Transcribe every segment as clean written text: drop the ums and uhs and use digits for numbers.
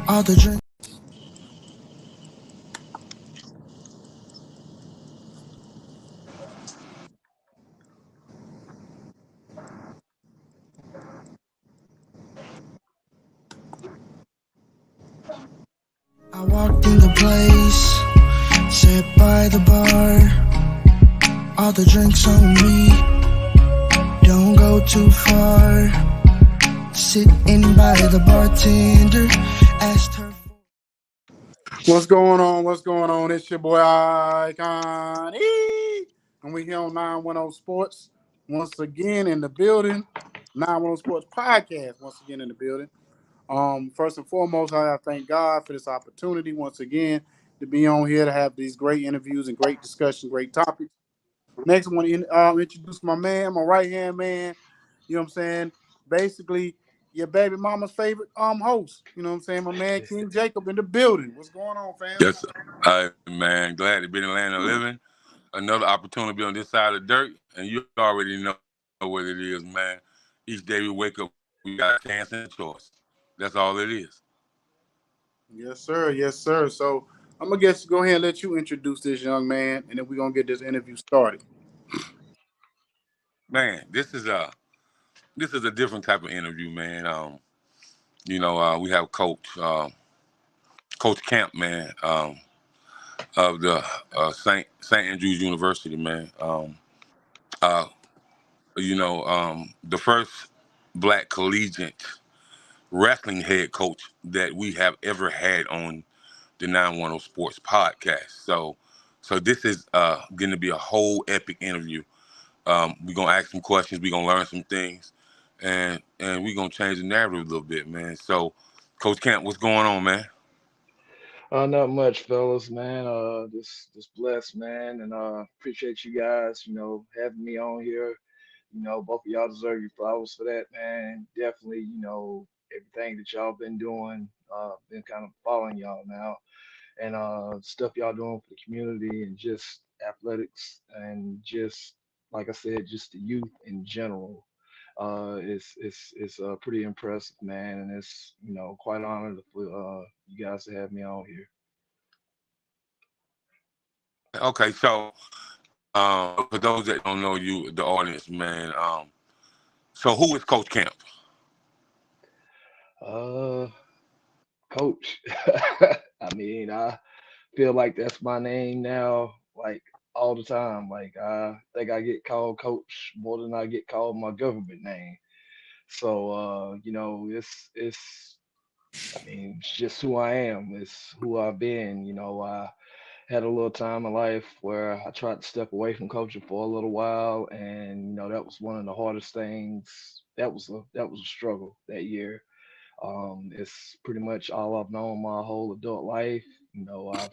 All the drink. I walked in the place, sat by the bar. All the drinks on me, don't go too far. Sitting by the bartender, asked her. What's going on? What's going on? It's your boy Icon. And we here on 910 Sports once again in the building. 910 Sports Podcast once again in the building. First and foremost, I thank God for this opportunity once again to be on here to have these great interviews and great discussion, great topics. Next, I want to introduce my man, my right hand man. You know what I'm saying? Basically, your baby mama's favorite host. You know what I'm saying? My man King Jacob in the building. What's going on, fam? Yes, man. Glad to be in the land of living. Another opportunity to be on this side of the dirt, and you already know what it is, man. Each day we wake up, we got a chance and a choice. That's all it is. Yes, sir. Yes, sir. So I'm gonna go ahead and let you introduce this young man, and then we're gonna get this interview started. Man, this is a different type of interview, man. We have Coach Camp, man, of the St. Andrews University, man. Uh, the first black collegiate wrestling head coach that we have ever had on the 910 Sports podcast. So this is going to be a whole epic interview. We're gonna ask some questions. We're gonna learn some things, and we're gonna change the narrative a little bit, man. So, Coach Camp, what's going on, man? Not much, fellas, man. Just blessed, man, and appreciate you guys, having me on here. Both of y'all deserve your flowers for that, man. Definitely, everything that y'all been doing, been kind of following y'all now, and stuff y'all doing for the community and just athletics and just like I said, just the youth in general. It's pretty impressive, man, and it's quite honored for you guys to have me on here. Okay, so for those that don't know you, the audience, man. So who is Coach Camp? Uh, Coach. I mean, I feel like that's my name now, like all the time. Like I think I get called Coach more than I get called my government name. So it's I mean, it's just who I am. It's who I've been. I had a little time in life where I tried to step away from coaching for a little while, and that was one of the hardest things. That was a struggle that year. It's pretty much all I've known my whole adult life. I've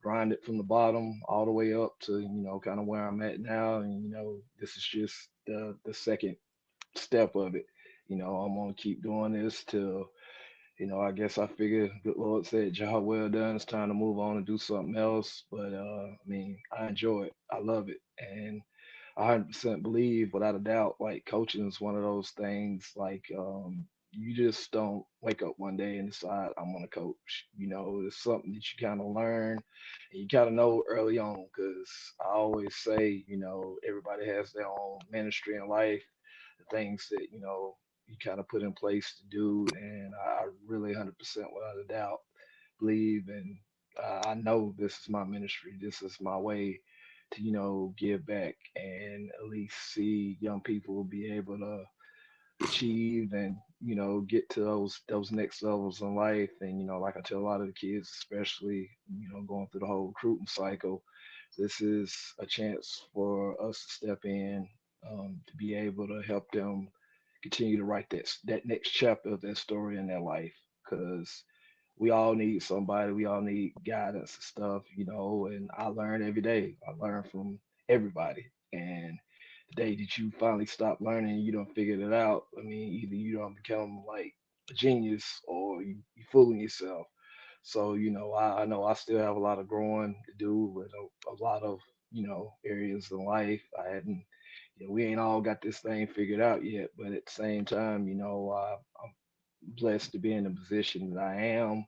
grinded from the bottom all the way up to kind of where I'm at now, and this is just the second step of it. I'm gonna keep doing this till I guess I figure good Lord said, job well done. It's time to move on and do something else. But I mean, I enjoy it. I love it. And I 100% believe without a doubt, like coaching is one of those things like you just don't wake up one day and decide I'm gonna coach. It's something that you kind of learn and you kind of know early on because I always say, everybody has their own ministry in life, the things that, you kind of put in place to do. And I really 100% without a doubt believe and I know this is my ministry. This is my way to, give back and at least see young people be able to achieve and, get to those next levels in life. And, like I tell a lot of the kids, especially, going through the whole recruiting cycle, this is a chance for us to step in to be able to help them continue to write that next chapter of their story in their life because we all need somebody. We all need guidance and stuff, and I learn every day. I learn from everybody. And the day that you finally stop learning, you don't figure it out. I mean, either you don't become like a genius or you fooling yourself. So, I know I still have a lot of growing to do with a lot of, areas in life. I hadn't, we ain't all got this thing figured out yet, but at the same time, I'm blessed to be in the position that I am.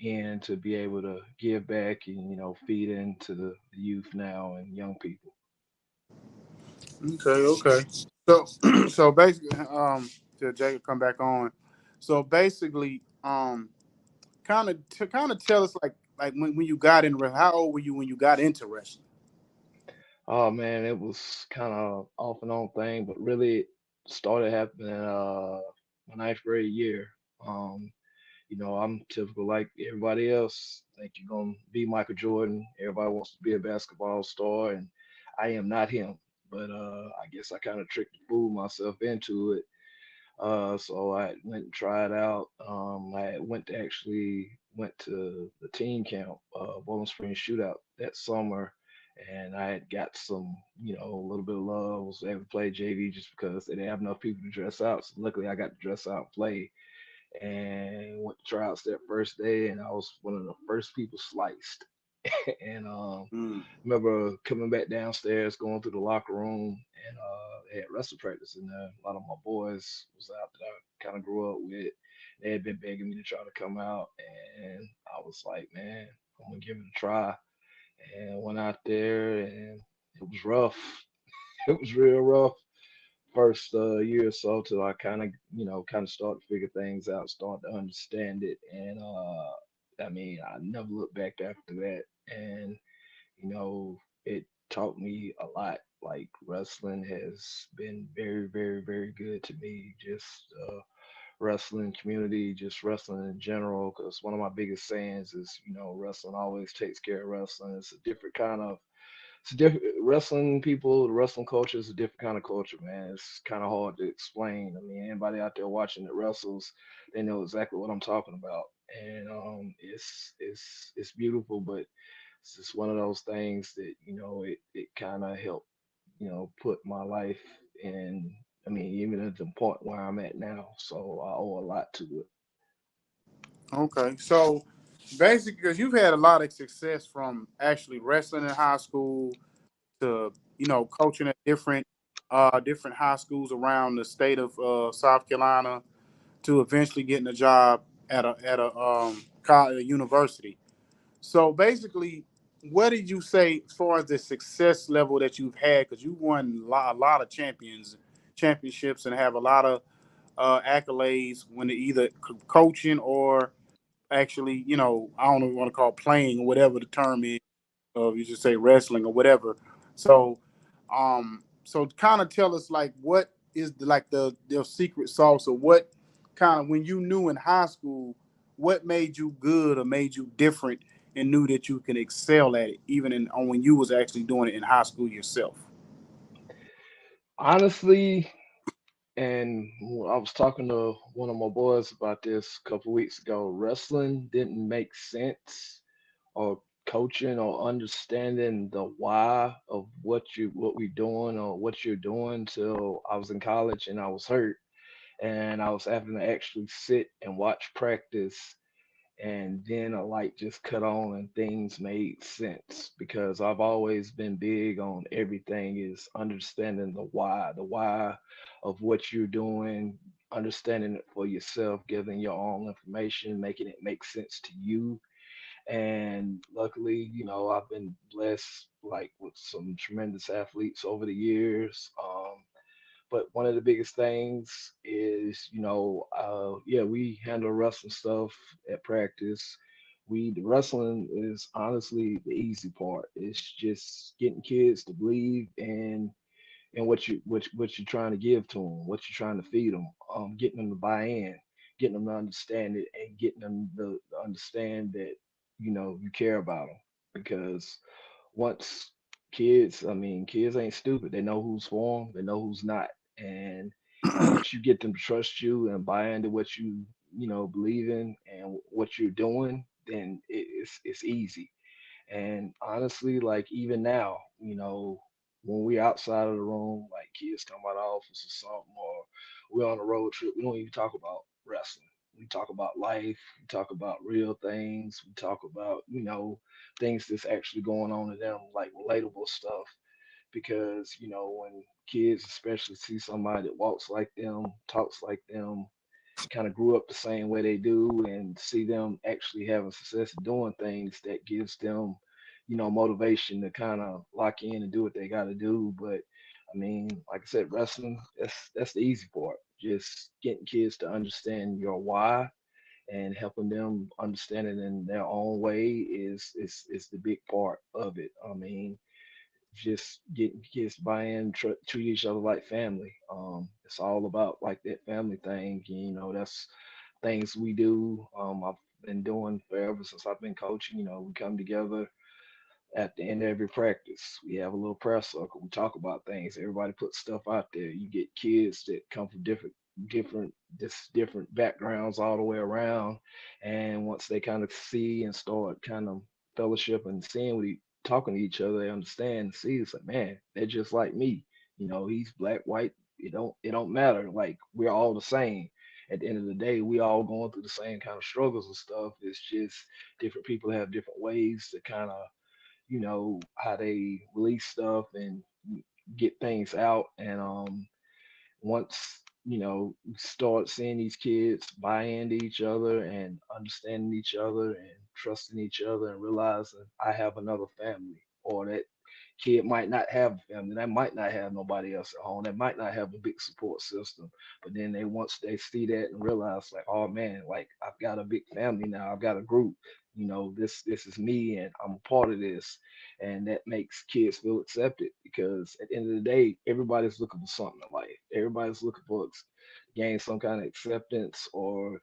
and to be able to give back and feed into the youth now and young people. Okay, okay. So, so basically, till Jacob come back on. So basically, kind of tell us like when you got in, how old were you when you got into wrestling? Oh man, it was kind of off and on thing, but really it started happening my ninth grade year. Um, I'm typical like everybody else. Think you're gonna be Michael Jordan. Everybody wants to be a basketball star, and I am not him. But I guess I kind of tricked and fooled myself into it. So I went and tried out. I went to the team camp, Bowling Spring Shootout that summer, and I had got some, a little bit of love. Was able to play JV just because they didn't have enough people to dress out. So luckily, I got to dress out and play. And went to tryouts that first day, and I was one of the first people sliced. And Mm. remember coming back downstairs, going through the locker room, and they had wrestle practice in there. A lot of my boys was out that I kind of grew up with. They had been begging me to try to come out, and I was like, man, I'm gonna give it a try. And went out there, and it was rough. It was real rough first year or so till I kind of start to figure things out, start to understand it, and I mean, I never looked back after that, and it taught me a lot. Like wrestling has been very, very, very good to me. Just wrestling community, just wrestling in general. Because one of my biggest sayings is, wrestling always takes care of wrestling. It's a different wrestling people. The wrestling culture is a different kind of culture, man. It's kind of hard to explain. I mean, anybody out there watching that wrestles, they know exactly what I'm talking about, and it's beautiful, but it's just one of those things that it kind of helped put my life in. I mean, even at the point where I'm at now, so I owe a lot to it. Okay, so basically, because you've had a lot of success from actually wrestling in high school to coaching at different high schools around the state of South Carolina to eventually getting a job at a university. So basically, what did you say as far as the success level that you've had? Because you won a lot of championships and have a lot of accolades when either coaching or actually, I don't even want to call it playing or whatever the term is. You just say wrestling or whatever. So, so kind of tell us like what is the secret sauce, or what kind of when you knew in high school, what made you good or made you different and knew that you can excel at it even in on when you was actually doing it in high school yourself. Honestly, and I was talking to one of my boys about this a couple weeks ago. Wrestling didn't make sense, or coaching or understanding the why of what we're doing or what you're doing till I was in college and I was hurt and I was having to actually sit and watch practice, and then a light just cut on and things made sense because I've always been big on everything is understanding the why of what you're doing, understanding it for yourself, giving your own information, making it make sense to you. And luckily, I've been blessed like with some tremendous athletes over the years. But one of the biggest things is, yeah, we handle wrestling stuff at practice. The wrestling is honestly the easy part. It's just getting kids to believe in what you're trying to give to them, what you're trying to feed them, getting them to buy in, getting them to understand it, and getting them to understand that you care about them. Because once I mean, kids ain't stupid. They know who's for them, they know who's not, and once you get them to trust you and buy into what you believe in and what you're doing, then it's easy. And honestly, like even now, when we outside of the room, like kids come out of the office or something, or we're on a road trip, we don't even talk about wrestling. We talk about life. We talk about real things. We talk about, things that's actually going on to them, like relatable stuff. Because, when kids especially see somebody that walks like them, talks like them, kind of grew up the same way they do, and see them actually having success doing things that gives them, motivation to kind of lock in and do what they got to do. But I mean, like I said, wrestling, that's the easy part. Just getting kids to understand your why and helping them understand it in their own way is the big part of it. I mean, just getting kids buy in, treat each other like family. It's all about like that family thing. That's things we do. I've been doing forever since I've been coaching. We come together at the end of every practice. We have a little press circle. We talk about things. Everybody puts stuff out there. You get kids that come from different backgrounds all the way around. And once they kind of see and start kind of fellowship and seeing talking to each other, they understand and see it's like, man, they're just like me. He's black, white. It don't matter. Like we're all the same. At the end of the day, we all going through the same kind of struggles and stuff. It's just different people have different ways to kind of how they release stuff and get things out. And once we start seeing these kids buy into each other and understanding each other and trusting each other and realizing I have another family, or that kid might not have a family, they might not have nobody else at home, they might not have a big support system, but then once they see that and realize like, oh man, like I've got a big family now, I've got a group, this is me and I'm a part of this. And that makes kids feel accepted, because at the end of the day, everybody's looking for something in life. Everybody's looking for gain some kind of acceptance, or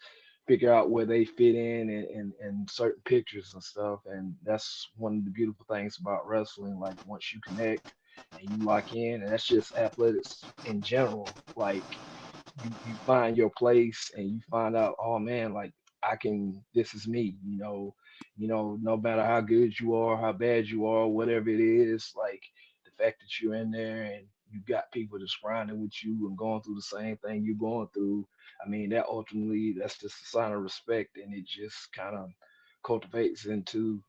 figure out where they fit in certain pictures and stuff. And that's one of the beautiful things about wrestling. Like once you connect and you lock in, and that's just athletics in general, like you find your place and you find out, oh man, like this is me, no matter how good you are, how bad you are, whatever it is, like the fact that you're in there and you got people that's grinding with you and going through the same thing you're going through. I mean, that ultimately, that's just a sign of respect, and it just kind of cultivates into,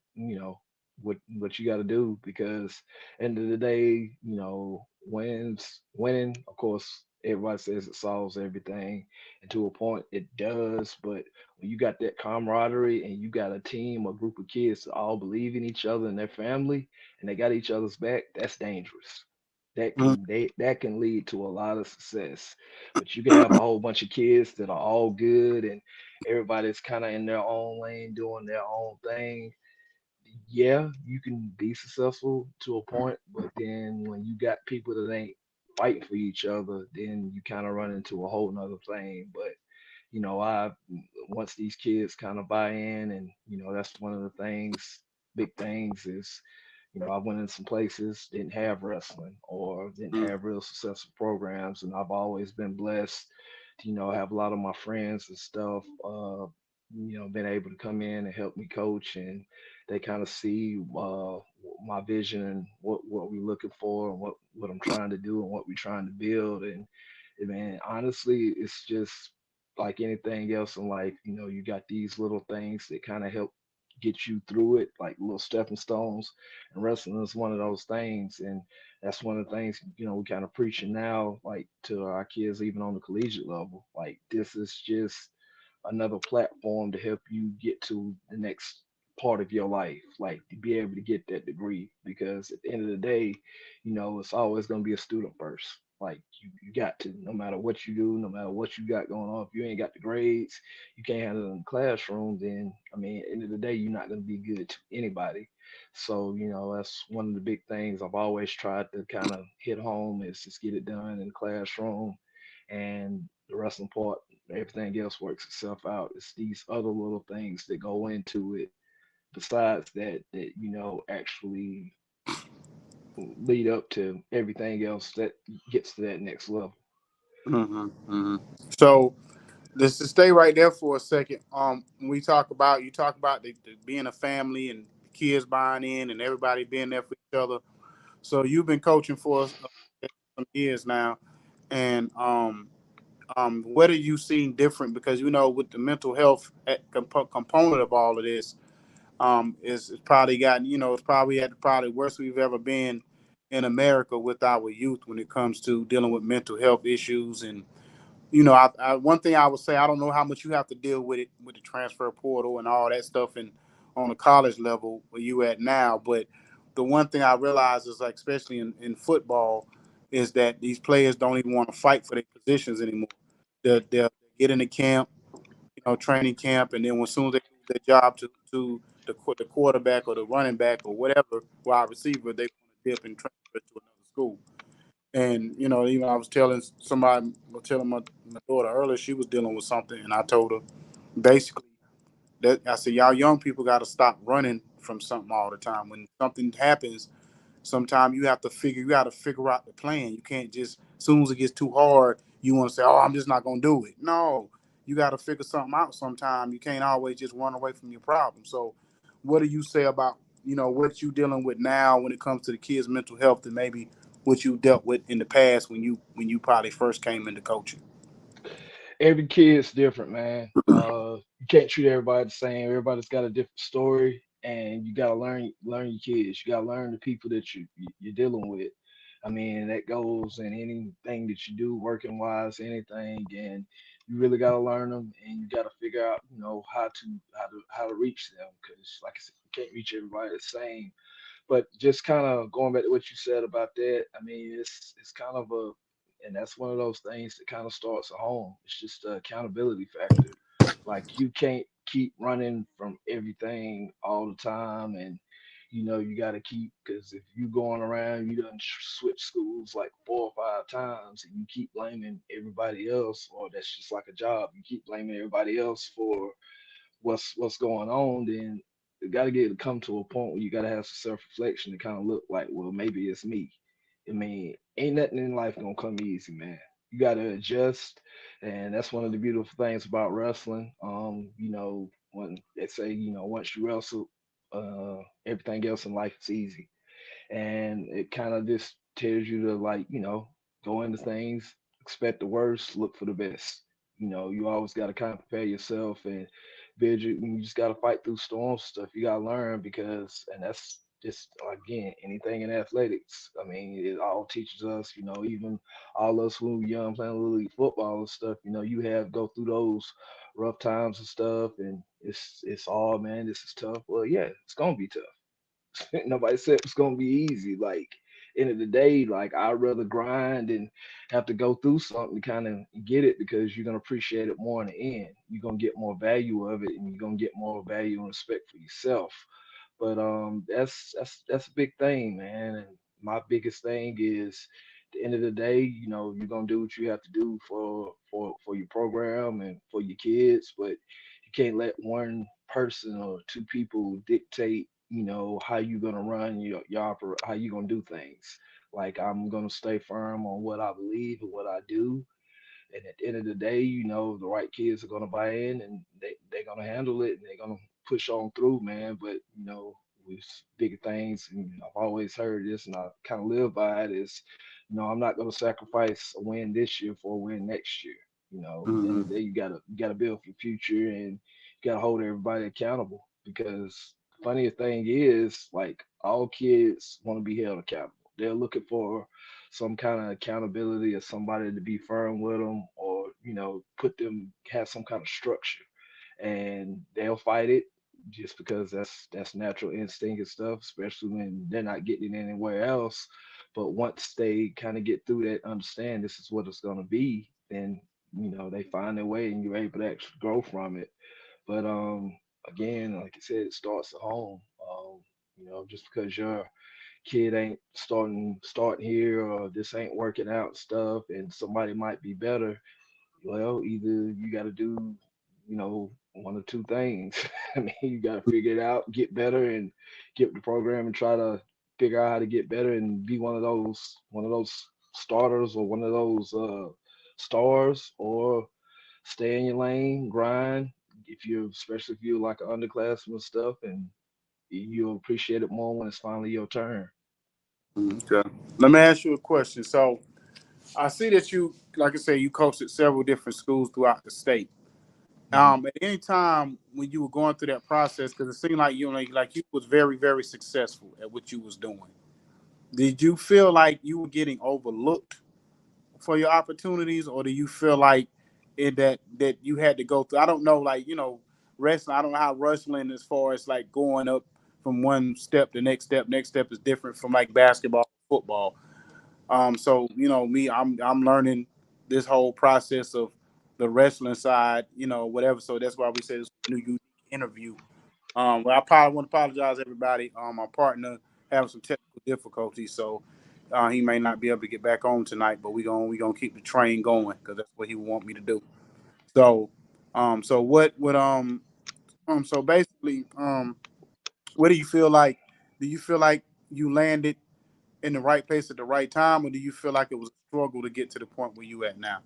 what you got to do, because end of the day, winning, of course, everybody says it solves everything, and to a point it does. But when you got that camaraderie and you got a team, a group of kids that all believe in each other and their family, and they got each other's back, that's dangerous. That can lead to a lot of success. But you can have a whole bunch of kids that are all good and everybody's kind of in their own lane doing their own thing. Yeah, you can be successful to a point, but then when you got people that ain't fighting for each other, then you kind of run into a whole nother thing. But I once these kids kind of buy in, and that's one of the big things is, I went in some places didn't have wrestling or didn't Mm. have real successful programs, and I've always been blessed to, have a lot of my friends and stuff, been able to come in and help me coach, and they kind of see my vision and what we're looking for and what I'm trying to do and what we're trying to build. And man, honestly, it's just like anything else in life. You got these little things that kind of help get you through it, like little stepping stones. And wrestling is one of those things. And that's one of the things, we kind of preaching now, like to our kids, even on the collegiate level. Like this is just another platform to help you get to the next part of your life, like to be able to get that degree. Because at the end of the day, it's always going to be a student first. Like you got to, no matter what you do, no matter what you got going on, if you ain't got the grades, you can't handle it in the classroom, then I mean, at the end of the day, you're not going to be good to anybody. So, that's one of the big things I've always tried to kind of hit home, is just get it done in the classroom, and the wrestling part, everything else works itself out. It's these other little things that go into it besides that actually lead up to everything else that gets to that next level. Hmm. Hmm. So let's just stay right there for a second. When we talk about, you talk about the being a family and kids buying in and everybody being there for each other. So you've been coaching for some years now, and what are you seeing different? Because with the mental health component of all of this, it's probably gotten, it's probably at the probably worst we've ever been in America with our youth when it comes to dealing with mental health issues and one thing I would say, I don't know how much you have to deal with it with the transfer portal and all that stuff, and on the college level where you at now. But the one thing I realize is, like, especially in football, is that these players don't even want to fight for their positions anymore. They'll get into camp, training camp, and then as soon as they lose their job to the quarterback or the running back or whatever wide receiver, they want to dip and transfer to another school. And even I was telling my daughter earlier, she was dealing with something, and I told her basically that I said, y'all young people got to stop running from something all the time. When something happens, sometimes you got to figure out the plan. You can't just, as soon as it gets too hard, you want to say, oh, I'm just not gonna do it. No, you got to figure something out. Sometime you can't always just run away from your problem. So, what do you say about what you dealing with now when it comes to the kids' mental health, and maybe what you dealt with in the past when you probably first came into coaching? Every kid's different, man. You can't treat everybody the same. Everybody's got a different story, and you gotta learn your kids. You gotta learn the people that you're dealing with. I mean, that goes in anything that you do, working wise, anything, and you really gotta learn them, and you gotta figure out, how to reach them, because, like I said, you can't reach everybody the same. But just kind of going back to what you said about that, I mean, it's kind of and that's one of those things that kind of starts at home. It's just the accountability factor. Like, you can't keep running from everything all the time, and you got to keep, because if you going around, you done switch schools like 4 or 5 times, and you keep blaming everybody else, or that's just like a job. You keep blaming everybody else for what's going on, then you got to get to come to a point where you got to have some self reflection to kind of look like, well, maybe it's me. I mean, ain't nothing in life gonna come easy, man. You got to adjust, and that's one of the beautiful things about wrestling. When they say, once you wrestle, everything else in life is easy, and it kind of just tells you to, like, go into things, expect the worst, look for the best. You always got to kind of prepare yourself and build you just got to fight through storms and stuff. You got to learn, because, and that's just, again, anything in athletics. I mean, it all teaches us, even all us who were young playing little league football and stuff, you have go through those rough times and stuff, and it's all, man, this is tough. Well, yeah, it's gonna be tough. Nobody said it's gonna be easy. Like, end of the day, like, I'd rather grind and have to go through something to kind of get it, because you're gonna appreciate it more in the end. You're gonna get more value of it, and you're gonna get more value and respect for yourself. But that's a big thing, man. And my biggest thing is, at the end of the day, you're gonna do what you have to do for your program and for your kids, but you can't let one person or two people dictate, how you're gonna run how you gonna do things. Like, I'm gonna stay firm on what I believe and what I do, and at the end of the day, the right kids are gonna buy in, and they're gonna handle it, and they're gonna push on through, man. But with bigger things, and I've always heard this, and I kind of live by it, is, I'm not gonna sacrifice a win this year for a win next year. At the end of Mm-hmm. the day, you gotta build for the future, and you gotta hold everybody accountable, because the funniest thing is, like, all kids want to be held accountable. They're looking for some kind of accountability, or somebody to be firm with them, or put them, have some kind of structure, and they'll fight it just because that's natural instinct and stuff, especially when they're not getting it anywhere else. But once they kind of get through that, understand this is what it's going to be, then they find their way, and you're able to actually grow from it. But again, like I said, it starts at home. Just because your kid ain't starting here, or this ain't working out and stuff, and somebody might be better, well, either you got to do, one or two things. I mean, you got to figure it out, get better, and get with the program, and try to figure out how to get better, and be one of those starters, or one of those stars, or stay in your lane, grind. Especially if you're like an underclassman and stuff, and you'll appreciate it more when it's finally your turn. Okay. Let me ask you a question. So I see that you, like I say, you coached at several different schools throughout the state. Mhm. At any time when you were going through that process, because it seemed like you was very, very successful at what you was doing. Did you feel like you were getting overlooked for your opportunities, or do you feel like that you had to go through? I don't know, like, wrestling. I don't know how wrestling as far as like going up from one step to next step. Next step is different from like basketball, football. So me, I'm learning this whole process of the wrestling side, whatever. So that's why we say this new unique interview. Well, I probably want to apologize, everybody. My partner having some technical difficulties, so he may not be able to get back on tonight. But we gonna keep the train going because that's what he would want me to do. So, so what would so basically, what do you feel like? Do you feel like you landed in the right place at the right time, or do you feel like it was a struggle to get to the point where you at now?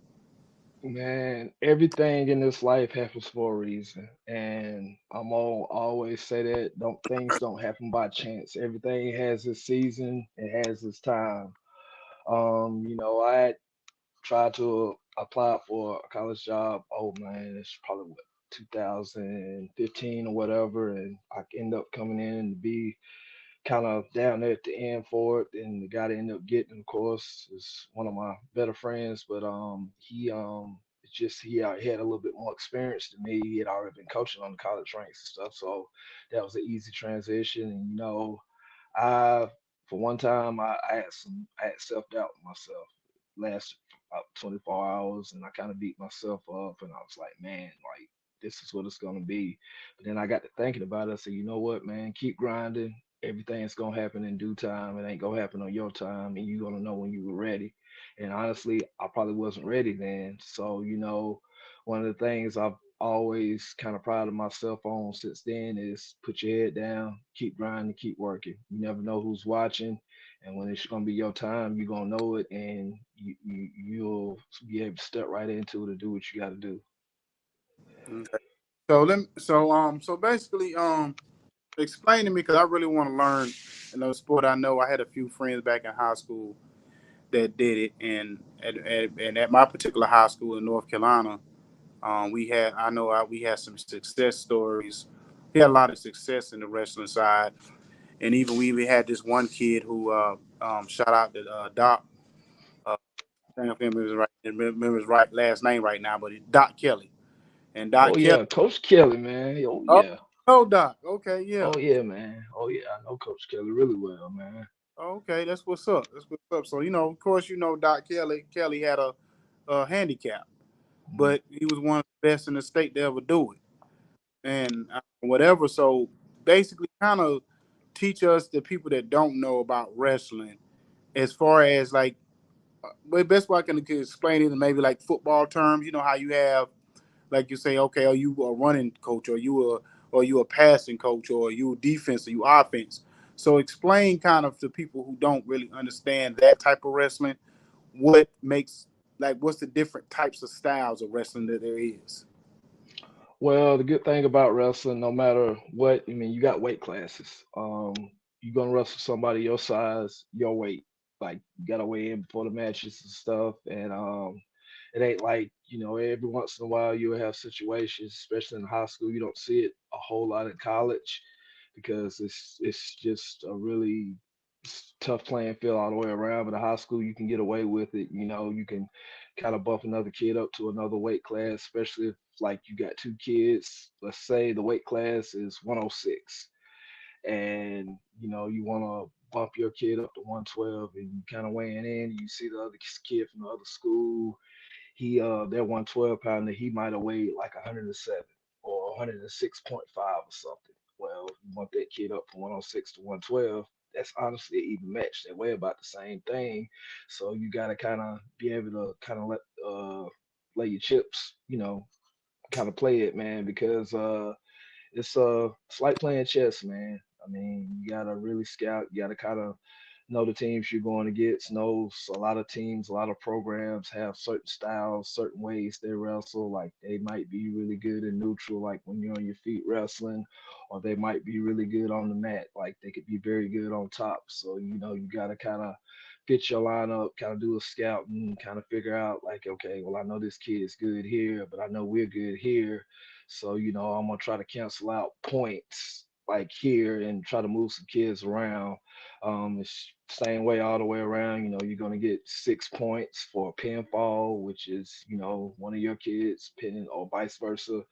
Man, everything in this life happens for a reason, and always say that don't things don't happen by chance. Everything has its season, it has its time. I had tried to apply for a college job. Oh man, it's probably what 2015 or whatever, and I ended up coming in to be kind of down there at the end for it. And the guy that ended up getting, of course, is one of my better friends. But it's just he had a little bit more experience than me. He had already been coaching on the college ranks and stuff, so that was an easy transition. And I for one time I had self doubt in myself. Lasted about 24 hours, and I kind of beat myself up, and I was like, man, like this is what it's gonna be. But then I got to thinking about it. I said, you know what, man, keep grinding. Everything's gonna happen in due time. It ain't gonna happen on your time, and you're gonna know when you were ready. And honestly, I probably wasn't ready then. So one of the things I've always kind of prided myself on since then is put your head down, keep grinding, keep working. You never know who's watching, and when it's gonna be your time, you're gonna know it, and you'll be able to step right into it and do what you got to do. Okay. So basically, explain to me because I really want to learn another sport. I know I had a few friends back in high school that did it, and at my particular high school in North Carolina, we had I know we had some success stories. We had a lot of success in the wrestling side, and we even had this one kid who shout out to Doc. Uh, I can't remember his right last name right now, but Doc Kelly. And Oh Doc Kelly. yeah, Coach Kelly, man. Oh Oh, yeah. no, Doc. Okay, yeah. Oh yeah, man. Oh yeah, I know Coach Kelly really well, man. Okay, that's what's up. That's what's up. So of course, Doc Kelly. Kelly had a handicap, Mhm. but he was one of the best in the state to ever do it, and whatever. So basically, kind of teach us the people that don't know about wrestling, as far as like, the best way I can explain it in maybe like football terms. You know how you have, like, you say, okay, are you a running coach, or you a passing coach, or you a defense, or you offense. So explain kind of to people who don't really understand that type of wrestling, what makes, like, what's the different types of styles of wrestling that there is. Well, the good thing about wrestling, no matter what, I mean, you got weight classes. You're gonna wrestle somebody your size, your weight. Like you gotta weigh in before the matches and stuff. And it ain't like, every once in a while you'll have situations, especially in high school, you don't see it a whole lot in college because it's just a really tough playing field all the way around. But in high school, you can get away with it. You can kind of bump another kid up to another weight class, especially if like you got two kids. Let's say the weight class is 106, and you want to bump your kid up to 112, and you kind of weighing in. You see the other kid from the other school. Their 112 pounder, he might have weighed like 107 or 106.5 or something. Well, you want that kid up from 106 to 112. That's honestly an even match. They weigh about the same thing. So you got to kind of be able to kind of lay your chips, kind of play it, man, because it's like playing chess, man. I mean, you gotta really scout. You gotta kind of know the teams you're going against. Knows a lot of teams, a lot of programs have certain styles, certain ways they wrestle. Like they might be really good in neutral, like when you're on your feet wrestling, or they might be really good on the mat. Like they could be very good on top. So you gotta kind of fit your lineup, kind of do a scout and kind of figure out like, okay, well I know this kid is good here, but I know we're good here. So I'm gonna try to cancel out points like here and try to move some kids around. It's same way all the way around. You're gonna get 6 points for a pinfall, which is one of your kids pinning, or vice versa,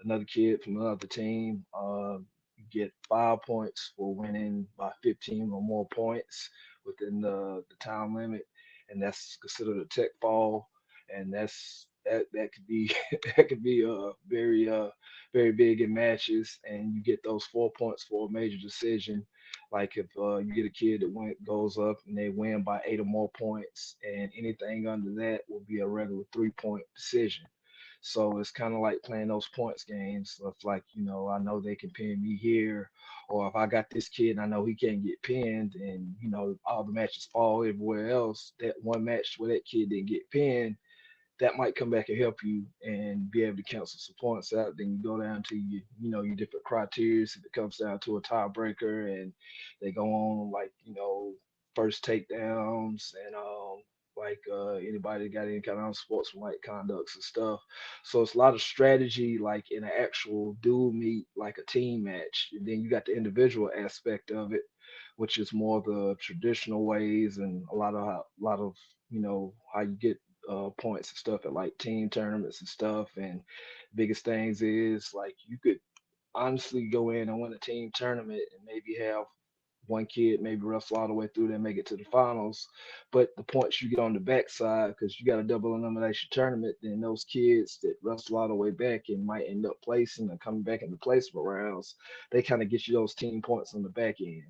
another kid from another team. You get 5 points for winning by 15 or more points within the time limit, and that's considered a tech fall, and that could be that could be very big in matches, and you get those 4 points for a major decision. Like if you get a kid that goes up and they win by 8 or more points, and anything under that will be a regular 3 point decision. So it's kind of like playing those points games. Of like, I know they can pin me here, or if I got this kid and I know he can't get pinned, and all the matches fall everywhere else, that one match where that kid didn't get pinned, that might come back and help you and be able to cancel some points out. Then you go down to your different criteria. If it comes down to a tiebreaker and they go on like, first takedowns and like anybody got any kind of sportsmanlike conducts and stuff. So it's a lot of strategy, like in an actual dual meet, like a team match. And then you got the individual aspect of it, which is more the traditional ways, and a lot of how you get points and stuff at like team tournaments and stuff. And biggest things is like you could honestly go in and win a team tournament and maybe have one kid maybe wrestle all the way through and make it to the finals. But the points you get on the backside, because you got a double elimination tournament, then those kids that wrestle all the way back and might end up placing and coming back in the placement rounds, they kind of get you those team points on the back end.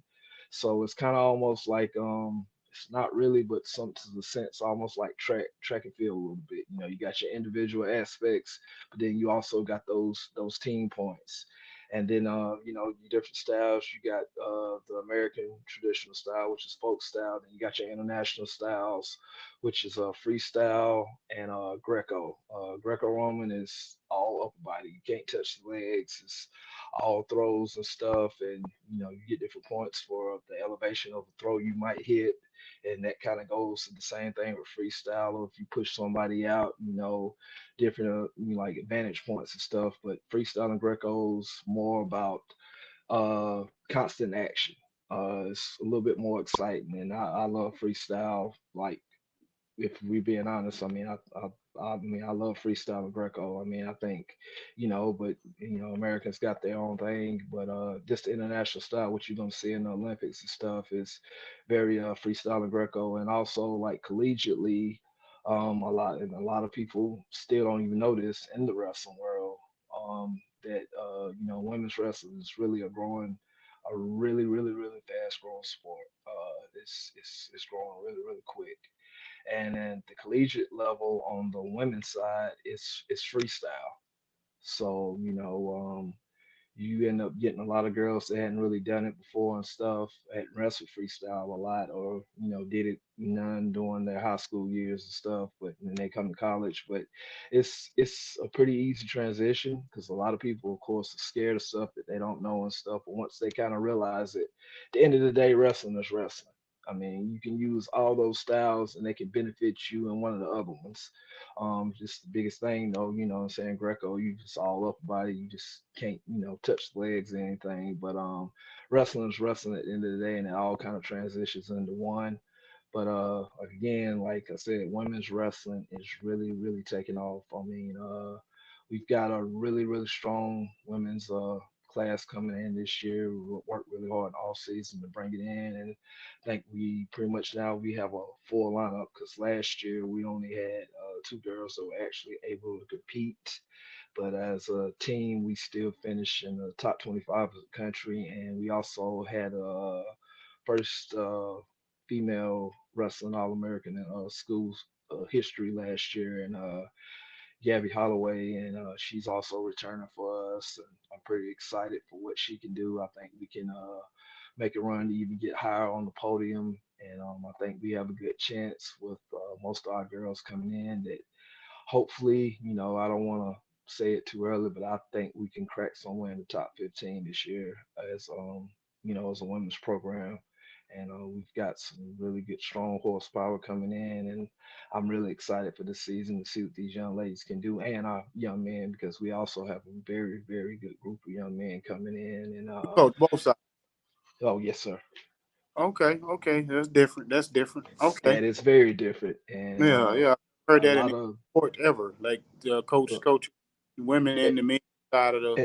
So it's kind of almost like it's not really, but some to the sense almost like track and field a little bit. You got your individual aspects, but then you also got those team points. And then your different styles. You got the American traditional style, which is folk style. Then you got your international styles, which is freestyle and Greco. Greco-Roman is all upper body. You can't touch the legs. It's all throws and stuff, and you get different points for the elevation of the throw you might hit, and that kind of goes to the same thing with freestyle. Or if you push somebody out, different like advantage points and stuff. But freestyle and Greco's more about constant action. It's a little bit more exciting, and I love freestyle. Like if we being honest, I love freestyle and Greco. I think, but Americans got their own thing, but just the international style, what you're gonna see in the Olympics and stuff, is very freestyle and Greco, and also like collegiately, a lot of people still don't even know this in the wrestling world, that women's wrestling is really a really really really fast growing sport. It's growing really really quick. And then the collegiate level on the women's side is freestyle. So, you end up getting a lot of girls that hadn't really done it before and stuff, hadn't wrestled freestyle a lot, or did it none during their high school years and stuff, but then they come to college. But it's a pretty easy transition, because a lot of people of course are scared of stuff that they don't know and stuff, but once they kind of realize it, at the end of the day, wrestling is wrestling. You can use all those styles and they can benefit you in one of the other ones. Just the biggest thing though, what I'm saying, Greco, you just all up about it. You just can't, touch the legs or anything. But wrestling is wrestling at the end of the day, and it all kind of transitions into one. But again, like I said, women's wrestling is really, really taking off. We've got a really, really strong women's class coming in this year. We worked really hard all season to bring it in, and I think we pretty much now we have a full lineup, because last year we only had two girls that were actually able to compete. But as a team, we still finished in the top 25 of the country, and we also had a first female wrestling All American in school's history last year, and Gabby Holloway, and she's also returning for us. And I'm pretty excited for what she can do. I think we can make a run to even get higher on the podium, and I think we have a good chance with most of our girls coming in. That hopefully, I don't want to say it too early, but I think we can crack somewhere in the top 15 this year as as a women's program. and we've got some really good, strong horsepower coming in, and I'm really excited for this season to see what these young ladies can do and our young men, because we also have a very, very good group of young men coming in. And You coach both sides. oh yes, sir. Okay, okay, that's different. That's different. Okay, That is very different, and yeah, yeah. I heard a that in lot the of sport ever, like uh, coach women and the men side of the.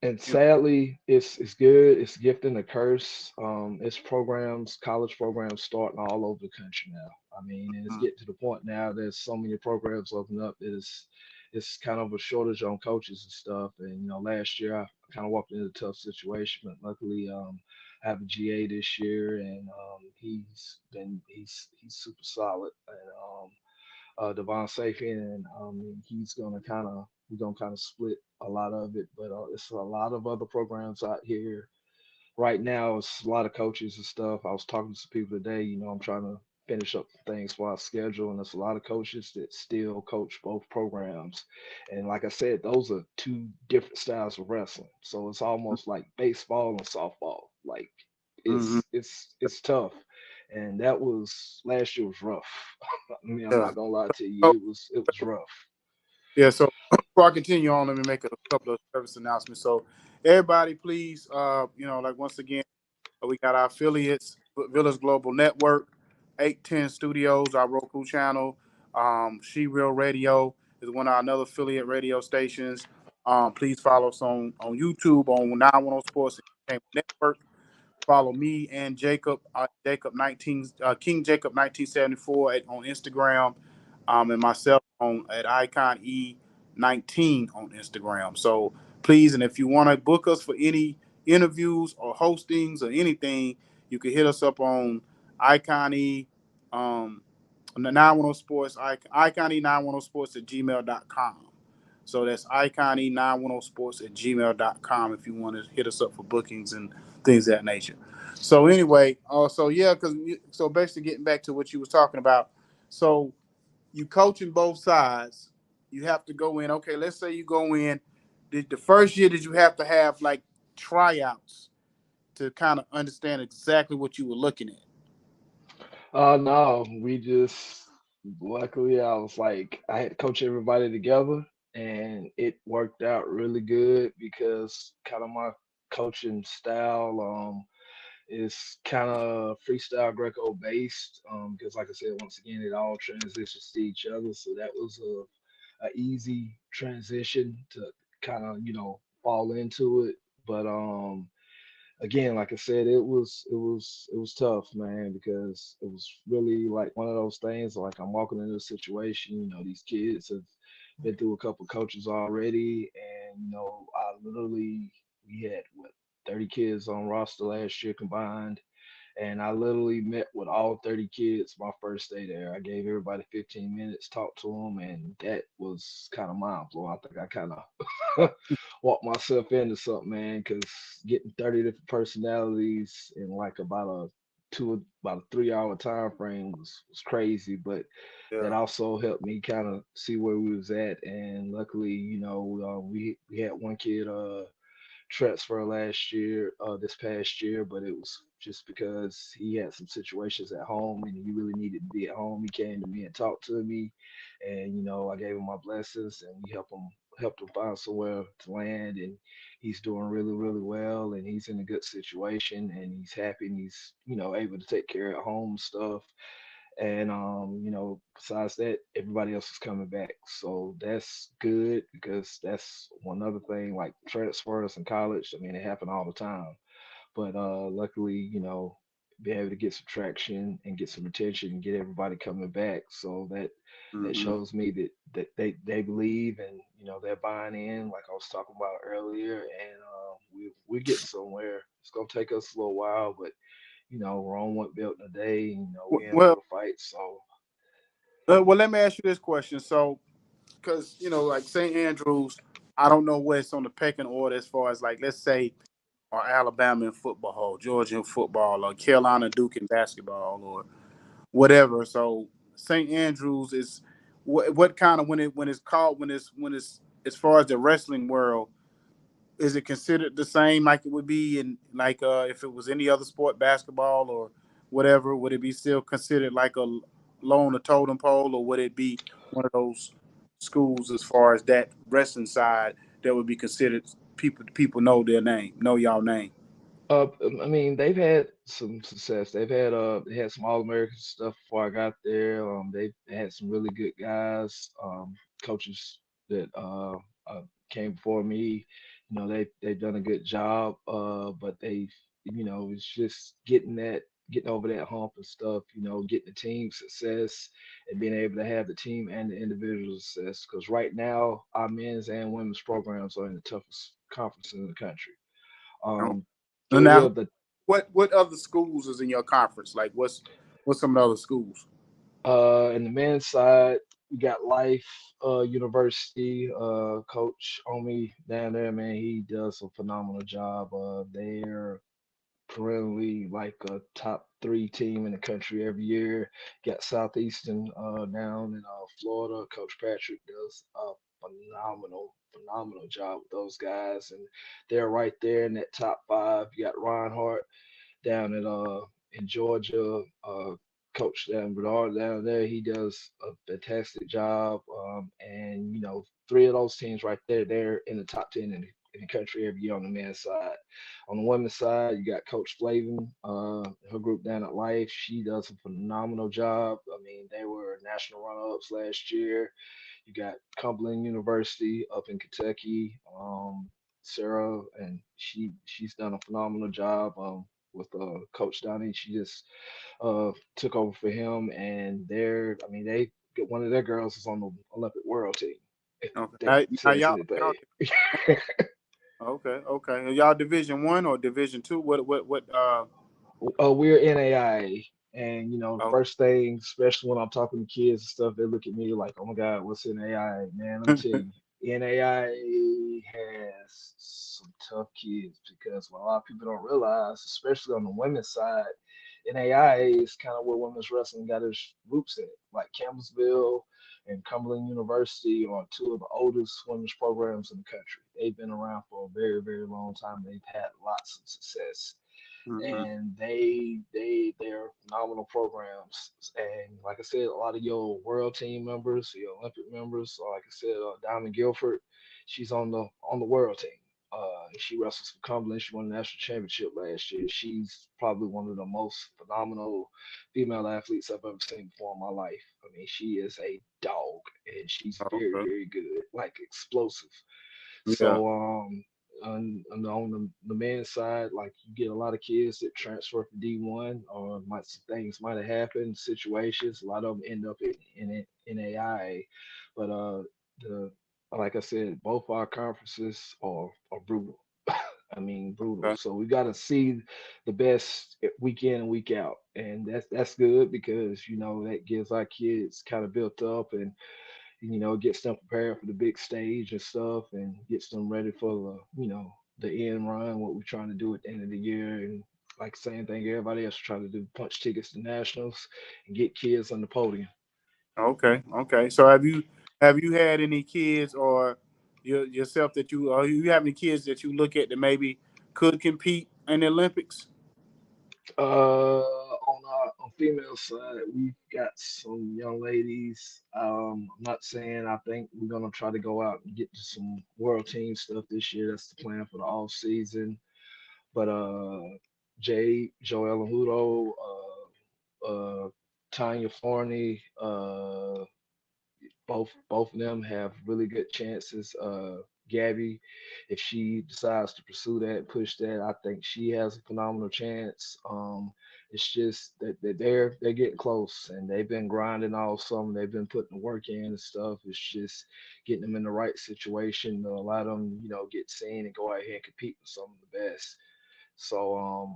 and You sadly, it's good. It's a gift and a curse. It's programs, college programs starting all over the country now. I mean, and it's know. getting to the point now. There's so many programs opening up. It's kind of a shortage on coaches and stuff. And last year I kind of walked into a tough situation, but luckily, I have a GA this year, and he's super solid. And Devon Safian, and we're gonna kind of split a lot of it, but it's a lot of other programs out here right now. It's a lot of coaches and stuff. I was talking to some people today. I'm trying to finish up things for our schedule, and there's a lot of coaches that still coach both programs. And like I said, those are two different styles of wrestling. So it's almost like baseball and softball. Like Hmm. it's tough. And that was last year was rough. I mean, I'm Yeah. not gonna lie to So, you, it was rough. yeah. So before I continue on, let me make a couple of service announcements. So everybody, please, like once again, we got our affiliates, Village Global Network, 810 Studios, our Roku channel. She Real Radio is one of our another affiliate radio stations. Please follow us on YouTube on 910 Sports Entertainment Network. Follow me and Jacob, Jacob 19, King Jacob 1974 on Instagram, and myself on at Icon E19 on Instagram. So please, and if you want to book us for any interviews or hostings or anything, you can hit us up on Icon E, on the 910 Sports, Icon E910 Sports at gmail.com. So that's Icon E910 Sports at gmail.com if you want to hit us up for bookings and things of that nature. So anyway, so yeah, so basically getting back to what you was talking about. So you coaching both sides, you have to go in. Okay, let's say you go in. The first year, did you have to have like tryouts to kind of understand exactly what you were looking at? No, we just luckily I was like I had to coach everybody together, and it worked out really good because kind of my coaching style is kind of freestyle Greco based, because like I said, once again it all transitions to each other, so that was a easy transition to kind of fall into it. But again, like I said, it was tough, man, because it was really like one of those things. Like I'm walking into a situation, these kids have been through a couple coaches already, and I literally we had what 30 kids on roster last year combined, and I literally met with all 30 kids my first day there. I gave everybody 15 minutes, talked to them, and that was kind of mind blowing. I think I kind of walked myself into something, man, because getting 30 different personalities in like about a 3 hour time frame was crazy, but Yeah. that also helped me kind of see where we was at. And luckily, we had one kid transfer this past year, but it was just because he had some situations at home and he really needed to be at home. He came to me and talked to me, and I gave him my blessings, and we helped him find somewhere to land, and he's doing really, really well, and he's in a good situation, and he's happy, and he's able to take care of home stuff. And besides that, everybody else is coming back. So that's good, because that's one other thing, like transfers in college. I mean, it happen all the time. But luckily, be able to get some traction and get some attention and get everybody coming back. So that Hmm. shows me that they believe, and they're buying in, like I was talking about earlier. And we get somewhere. It's gonna take us a little while, but we're on one belt in a day, and we in for Well, the fight. So let me ask you this question. So, because like St. Andrews, I don't know where it's on the pecking order as far as like let's say, or Alabama in football, or Georgia in football, or Carolina Duke in basketball, or whatever. So St. Andrews is what kind of when it's called when it's as far as the wrestling world, is it considered the same like it would be in like if it was any other sport, basketball or whatever, would it be still considered like a low on the totem pole, or would it be one of those schools as far as that wrestling side that would be considered people know their name, know y'all name? I mean, they've had some success. They had some All-American stuff before I got there. They've had some really good guys, coaches that came before me. You know, they've done a good job. But it's just getting over that hump and stuff. You know, getting the team success and being able to have the team and the individual success. Because right now, our men's and women's programs are in the toughest conference in the country. No. Um, And Three now, of the what other schools is in your conference? Like, what's some of the other schools? in the men's side, we got Life University. Coach Omi down there, man, he does a phenomenal job. They're perennially like a top three team in the country every year. Got Southeastern down in Florida. Coach Patrick does a phenomenal job with those guys, and they're right there in that top five. You got Reinhardt down in Georgia. Coach Dan Bernard down there, he does a fantastic job. And three of those teams right there, they're in the top 10 in the country every year on the men's side. On the women's side, you got Coach Flavin, her group down at Life. She does a phenomenal job. I mean, they were national runner-ups last year. You got Cumberland University up in Kentucky. Sarah, and she's done a phenomenal job with Coach Donnie. She just took over for him, and I mean, they get one of their girls is on the Olympic World team. If Okay. that Now says anything. okay, okay. Are y'all Division 1 or Division 2? What? We're NAIA, and the Oh, first thing, especially when I'm talking to kids and stuff, they look at me like, "Oh my God, what's NAIA, man?" Let me tell you, NAIA has some tough kids because what a lot of people don't realize, especially on the women's side, NAIA is kind of where women's wrestling got its roots in. Like Campbellsville and Cumberland University are two of the oldest women's programs in the country. They've been around for a very, very long time. They've had lots of success, mm-hmm. and they're phenomenal programs. And like I said, a lot of your world team members, your Olympic members, or like I said, Diamond Guilford, she's on the world team. She wrestles for Cumberland. She won the national championship last year. She's probably one of the most phenomenal female athletes I've ever seen before in my life. I mean, she is a dog, and she's very, Okay. very good, like explosive. Yeah. So on the men's side, like you get a lot of kids that transfer from D1, or some things might have happened, situations. A lot of them end up in AIA, but the like I said, both our conferences are brutal. I mean, brutal. Okay. So we got to see the best week in and week out, and that's good because that gives our kids kind of built up, and gets them prepared for the big stage and stuff, and gets them ready for the end run, what we're trying to do at the end of the year. And like the same thing everybody else trying to do, punch tickets to nationals and get kids on the podium. Okay. Okay. So have you had any kids or yourself that you have any kids that you look at that maybe could compete in the Olympics? On female side, we've got some young ladies. I'm not saying I think we're gonna try to go out and get to some world team stuff this year. That's the plan for the off season. But Jade, Joella Hudo, Tanya Forney, both of them have really good chances. Gabby, if she decides to pursue that, push that, I think she has a phenomenal chance. It's just that they're getting close, and they've been grinding all summer. They've been putting the work in and stuff. It's just getting them in the right situation to allow them, get seen and go out here and compete with some of the best. So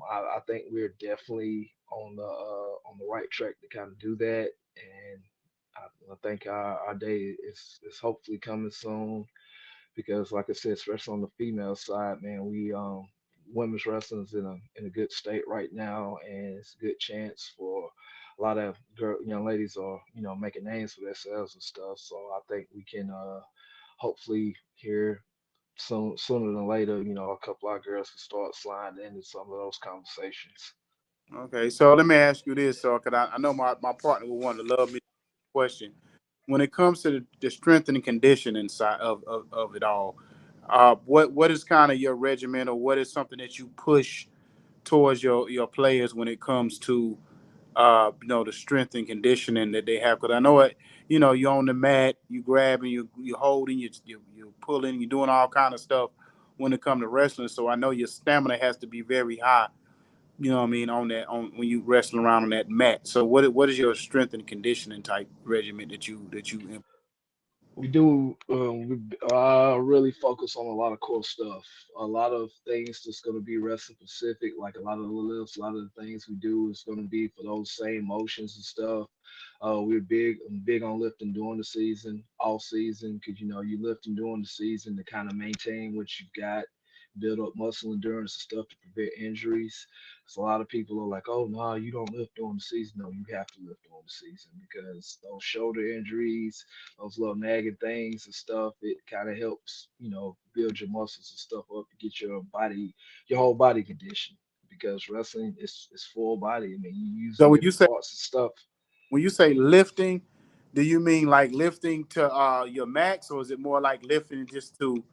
I think we're definitely on the right track to kind of do that, and I think our day is hopefully coming soon because, like I said, especially on the female side, man, we women's wrestling's in a good state right now, and it's a good chance for a lot of young ladies are making names for themselves and stuff. So I think we can hopefully hear sooner than later, a couple of our girls can start sliding into some of those conversations. Okay, so let me ask you this, so because I know my partner will want to love me question. When it comes to the strength and conditioning side of it all, what is kind of your regimen, or what is something that you push towards your players when it comes to the strength and conditioning that they have? Because I know it, you're on the mat, you grabbing, you holding, you pulling, you're doing all kind of stuff when it comes to wrestling. So I know your stamina has to be very high. You know what I mean, on when you wrestling around on that mat. So what is your strength and conditioning type regimen that you? We do really focus on a lot of core stuff, a lot of things that's going to be wrestling specific, like a lot of the lifts, a lot of the things we do is going to be for those same motions and stuff. I'm big on lifting during the season, all season, because you lifting during the season to kind of maintain what you've got, build up muscle endurance and stuff to prevent injuries. So a lot of people are like, "Oh no, you don't lift during the season." No, you have to lift during the season because those shoulder injuries, those little nagging things and stuff, it kind of helps, build your muscles and stuff up to get your whole body conditioned. Because wrestling is full body. I mean, you're So using different parts and stuff. when you say lifting, do you mean like lifting to your max, or is it more like lifting just to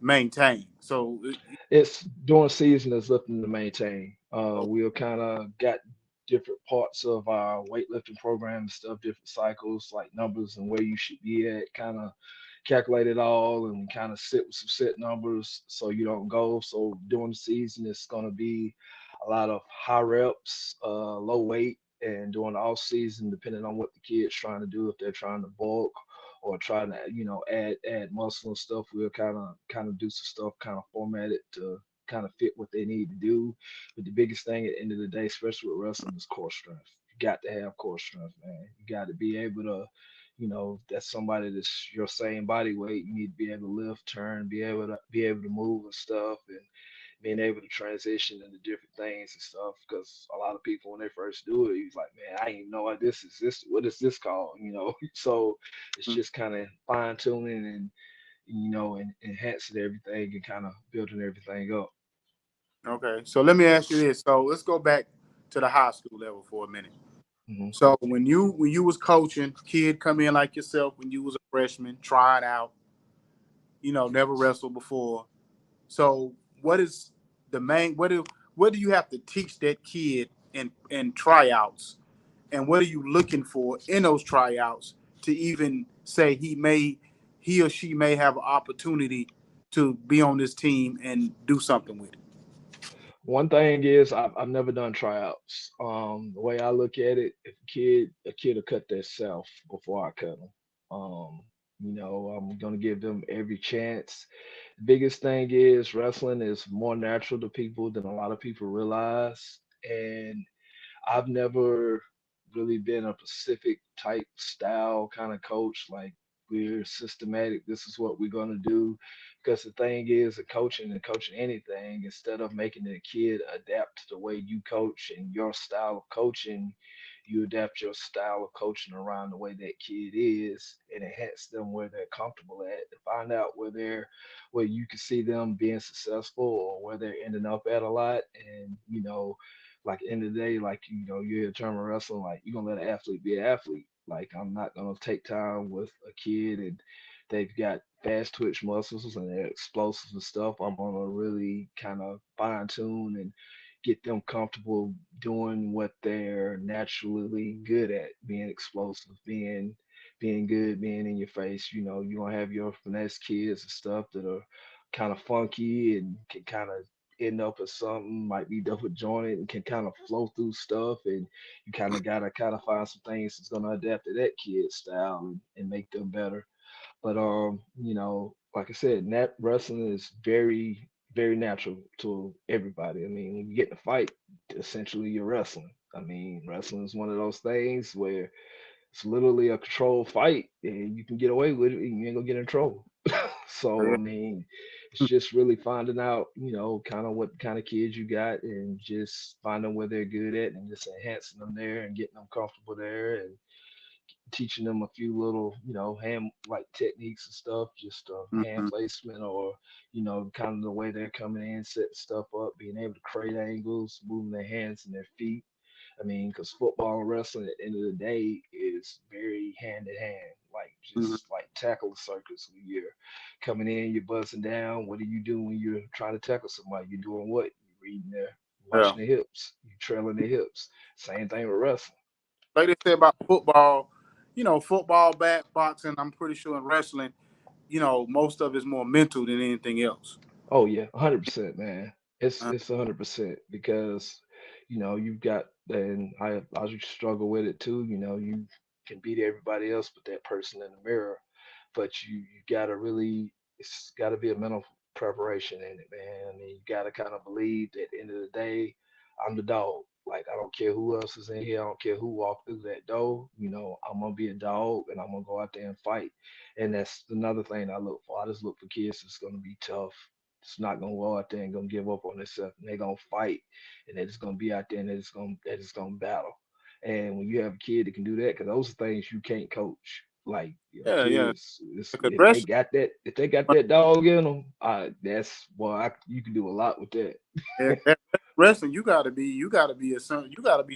maintain? So It's during season is lifting to maintain. We'll kind of got different parts of our weightlifting program and stuff, different cycles, like numbers and where you should be at, kind of calculate it all and kind of sit with some set numbers so you don't go. So during the season, it's going to be a lot of high reps, low weight, and during the off season, depending on what the kid's trying to do, if they're trying to bulk or trying to add muscle and stuff, we'll kind of do some stuff, kind of format it to kind of fit what they need to do. But the biggest thing at the end of the day, especially with wrestling, is core strength. You got to have core strength, man. You got to be able to, that's somebody that's your same body weight. You need to be able to lift, turn, be able to move and stuff, and being able to transition into different things and stuff. Because a lot of people, when they first do it, he's like, man, I didn't even know what this is. This what is this called? So it's just kind of fine tuning and and enhancing everything and kind of building everything up. okay, so let me ask you this. So let's go back to the high school level for a minute. Hmm. So when you was coaching, kid come in like yourself when you was a freshman, trying out, never wrestled before. So what is the main what do you have to teach that kid in tryouts, and what are you looking for in those tryouts to even say he or she may have an opportunity to be on this team and do something with it? One thing is I've never done tryouts. The way I look at it, if a kid will cut themselves before I cut them. I'm gonna give them every chance. The biggest thing is wrestling is more natural to people than a lot of people realize, and I've never really been a specific type style kind of coach. Like we're systematic. This is what we're gonna do. Because the thing is, coaching anything, instead of making the kid adapt to the way you coach and your style of coaching, you adapt your style of coaching around the way that kid is and enhance them where they're comfortable at. To find out where you can see them being successful or where they're ending up at a lot, and like end of the day, like you hear the term of wrestling, like you're gonna let an athlete be an athlete. Like I'm not gonna take time with a kid and they've got fast twitch muscles and they're explosive and stuff. I'm gonna really kind of fine tune and get them comfortable doing what they're naturally good at, being explosive, being good, being in your face. You're gonna have your finesse kids and stuff that are kind of funky and can kind of end up as something, might be double jointed and can kind of flow through stuff, and you kind of gotta kind of find some things that's gonna adapt to that kid's style and make them better. But like I said, wrestling is very, very natural to everybody. I mean, when you get in a fight, essentially you're wrestling. I mean, wrestling is one of those things where it's literally a controlled fight, and you can get away with it, and you ain't gonna get in trouble. So I mean, it's just really finding out, kind of what kind of kids you got, and just finding where they're good at, and just enhancing them there, and getting them comfortable there, and teaching them a few little, hand like techniques and stuff, just hand Mhm. placement or, kind of the way they're coming in, setting stuff up, being able to create angles, moving their hands and their feet. I mean, because football and wrestling at the end of the day is very hand in hand, like Mhm. just like tackle circles. When you're coming in, you're buzzing down. What do you do when you're trying to tackle somebody? You're doing what? You're reading their, Yeah. watching their hips. You're trailing their hips. Same thing with wrestling. Like they say about football, football, boxing, I'm pretty sure in wrestling, most of it's more mental than anything else. Oh yeah, 100%, man. It's Uh, it's 100% because you've got, and I just struggle with it too. You can beat everybody else but that person in the mirror, but you gotta really, it's gotta be a mental preparation in it, man. I mean, you gotta kind of believe that at the end of the day, I'm the dog. Like I don't care who else is in here. I don't care who walked through that door. I'm gonna be a dog and I'm gonna go out there and fight. And that's another thing I look for. I just look for kids that's gonna be tough. It's not gonna go out there and gonna give up on themselves. And they're gonna fight, and they're just gonna be out there and they're just gonna battle. And when you have a kid that can do that, because those are things you can't coach. Like yeah, yeah. kids, Because if they wrestling, got that, dog in them, that's well, you can do a lot with that. wrestling, you gotta be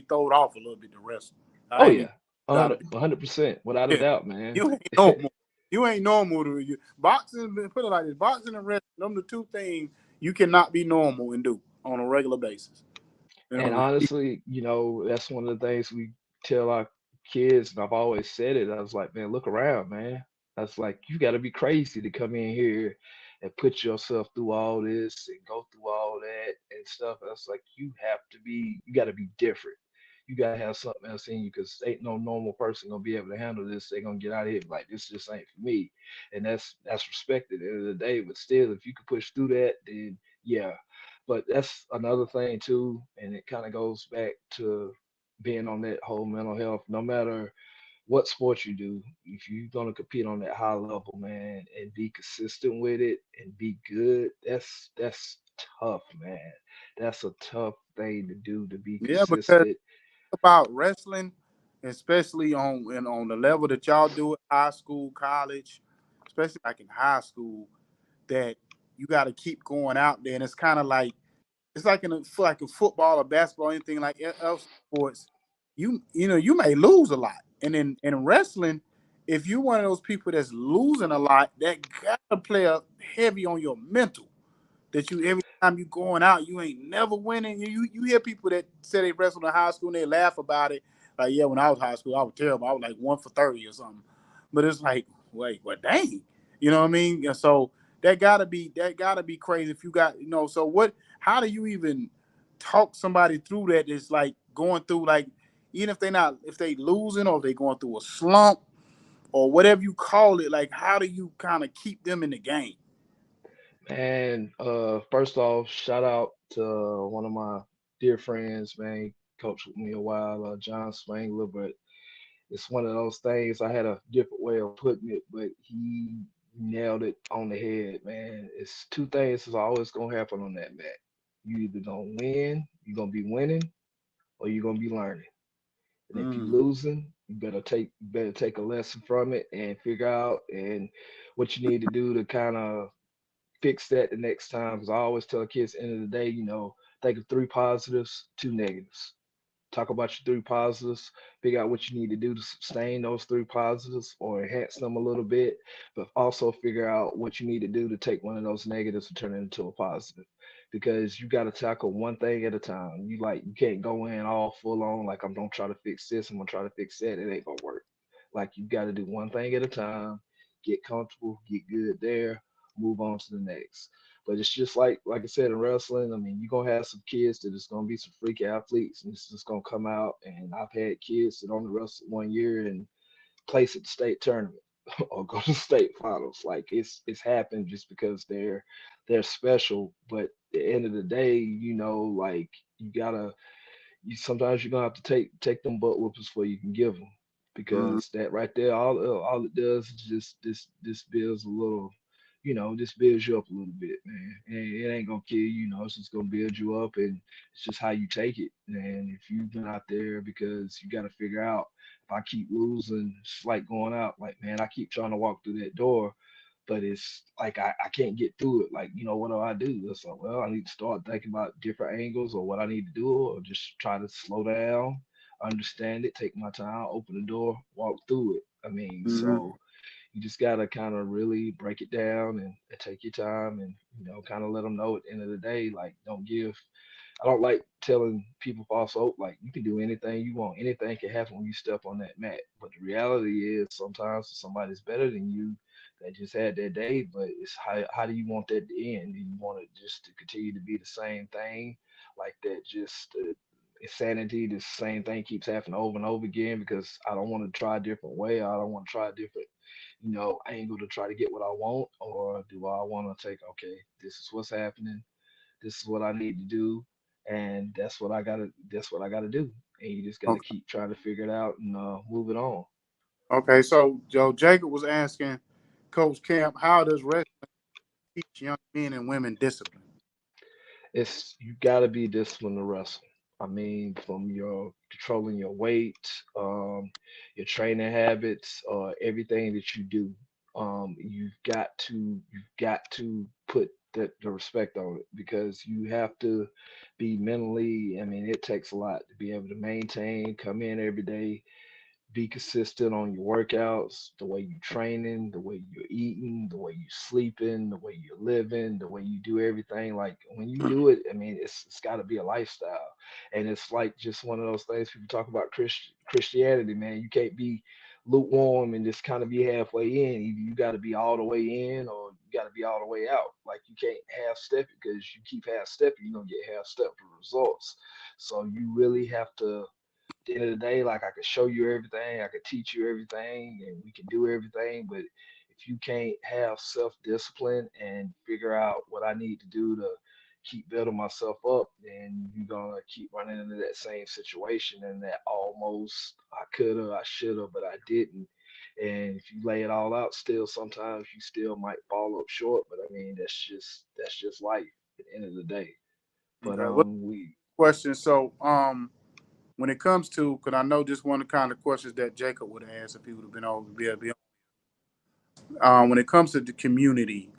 thrown off a little bit to wrestle. Oh I ain't yeah, even gotta be. 100%, without a doubt, man. You ain't normal. You ain't normal to you. Boxing, put it like this: boxing and wrestling, them the two things you cannot be normal and do on a regular basis. You And know, honestly, that's one of the things we tell our kids, and I've always said it. I was like, man, look around, man. That's like, you got to be crazy to come in here and put yourself through all this and go through all that and stuff. That's like, you got to be different. You got to have something else in you because ain't no normal person gonna be able to handle this. They're gonna get out of here like, this just ain't for me, and that's respected at the end of the day. But still, if you could push through that, then yeah. But that's another thing too, and it kind of goes back to being on that whole mental health. No matter what sport you do, if you're gonna compete on that high level, man, and be consistent with it and be good, that's tough, man. That's a tough thing to do, to be yeah, because consistent. about wrestling, especially on the level that y'all do it, high school, college, especially like in high school, that you got to keep going out there, and it's kind of like it's like like a football or basketball, anything like else sports. You may lose a lot, and in wrestling, if you're one of those people that's losing a lot, that gotta play a heavy on your mental. That you every time you going out, you ain't never winning. You hear people that say they wrestled in high school and they laugh about it. Like, yeah, when I was high school, I was terrible. I was like 1 for 30 or something. But it's like, wait, well, dang, you know what I mean? And so that gotta be crazy if you got So what? How do you even talk somebody through that? Is like going through like even if they losing or if they going through a slump or whatever you call it. Like, how do you kind of keep them in the game? And first off, shout out to one of my dear friends, man. Coached with me a while, John Spangler, but it's one of those things. I had a different way of putting it, but he nailed it on the head, man. It's two things is always gonna happen on that mat. You either gonna win, you're gonna be winning, or you're gonna be learning. And if you're Mm, losing, you better take a lesson from it and figure out and what you need to do to kind of fix that the next time. Because I always tell kids, at the end of the day, think of three positives, two negatives. Talk about your three positives, figure out what you need to do to sustain those three positives or enhance them a little bit, but also figure out what you need to do to take one of those negatives and turn it into a positive. Because you got to tackle one thing at a time. You can't go in all full on like, I'm gonna try to fix this, I'm gonna try to fix that. It ain't gonna work. Like you got to do one thing at a time, get comfortable, get good there, move on to the next. But it's just like I said in wrestling. I mean, you're gonna have some kids that is gonna be some freak athletes, and it's just gonna come out. And I've had kids that only wrestled 1 year and place at the state tournament or go to state finals. Like it's happened just because they're special. But at the end of the day, like you gotta sometimes you're gonna have to take them butt whoopers before you can give them, mm. because that right there, all it does is just this builds a little, this builds you up a little bit, man. It ain't gonna kill you, it's just gonna build you up, and it's just how you take it. And if you've been out there, because you got to figure out, if I keep losing, it's like going out, like, man, I keep trying to walk through that door, but it's like I can't get through it. Like, what do I do? It's like, well, I need to start thinking about different angles or what I need to do, or just try to slow down understand it, take my time, open the door, walk through it. I mean, Mm-hmm. so you just gotta kind of really break it down and take your time and kind of let them know at the end of the day, like don't give. I don't like telling people false hope. Like you can do anything you want. Anything can happen when you step on that mat. But the reality is sometimes somebody's better than you that just had that day. But it's how do you want that to end? Do you want it just to continue to be the same thing? Like that just insanity, the same thing keeps happening over and over again because I don't want to try a different way. I don't want to try a different angle to try to get what I want, or do I want to take, okay, this is what's happening, this is what I need to do, and that's what I gotta do. And you just gotta Okay. keep trying to figure it out and move it on. Okay. So Joe Jacob was asking Coach Camp, how does wrestling teach young men and women discipline? It's you gotta be disciplined to wrestle. I mean, from your controlling your weight, your training habits, everything that you do. You've got to put the respect on it because you have to be mentally. I mean, it takes a lot to be able to maintain, come in every day, be consistent on your workouts, the way you training, the way you're eating, the way you sleeping, the way you're living, the way you do everything. Like when you do it, I mean, it's got to be a lifestyle, and it's like just one of those things people talk about Christianity. Man, you can't be lukewarm and just kind of be halfway in. Either you got to be all the way in, or you got to be all the way out. Like you can't half step it because you keep half stepping, you're gonna get half step results. So you really have to the end of the day, like I could show you everything, I could teach you everything, and we can do everything. But if you can't have self discipline and figure out what I need to do to keep building myself up, then you're gonna keep running into that same situation and that almost I coulda, I shoulda, but I didn't. And if you lay it all out, still sometimes you still might fall up short. But I mean, that's just life at the end of the day. But Okay. What we question? So when it comes to, because I know this one of the kind of questions that Jacob would have asked if he would have been over be when it comes to the community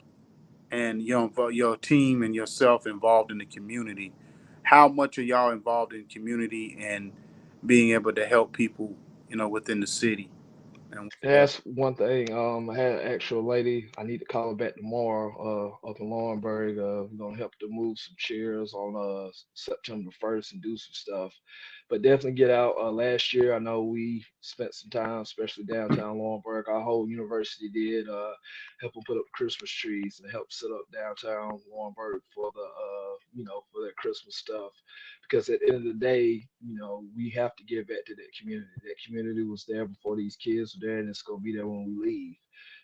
and your team and yourself involved in the community, how much are y'all involved in community and being able to help people, within the city? And That's one thing. I had an actual lady. I need to call her back tomorrow. Up in Laurinburg. We're gonna help to move some chairs on September 1st and do some stuff. But definitely get out. Last year, I know we spent some time, especially downtown Laurinburg. Our whole university did help them put up Christmas trees and help set up downtown Laurinburg for the for their Christmas stuff because at the end of the day, we have to give back to that community. That community was there before these kids were there, and it's gonna be there when we leave.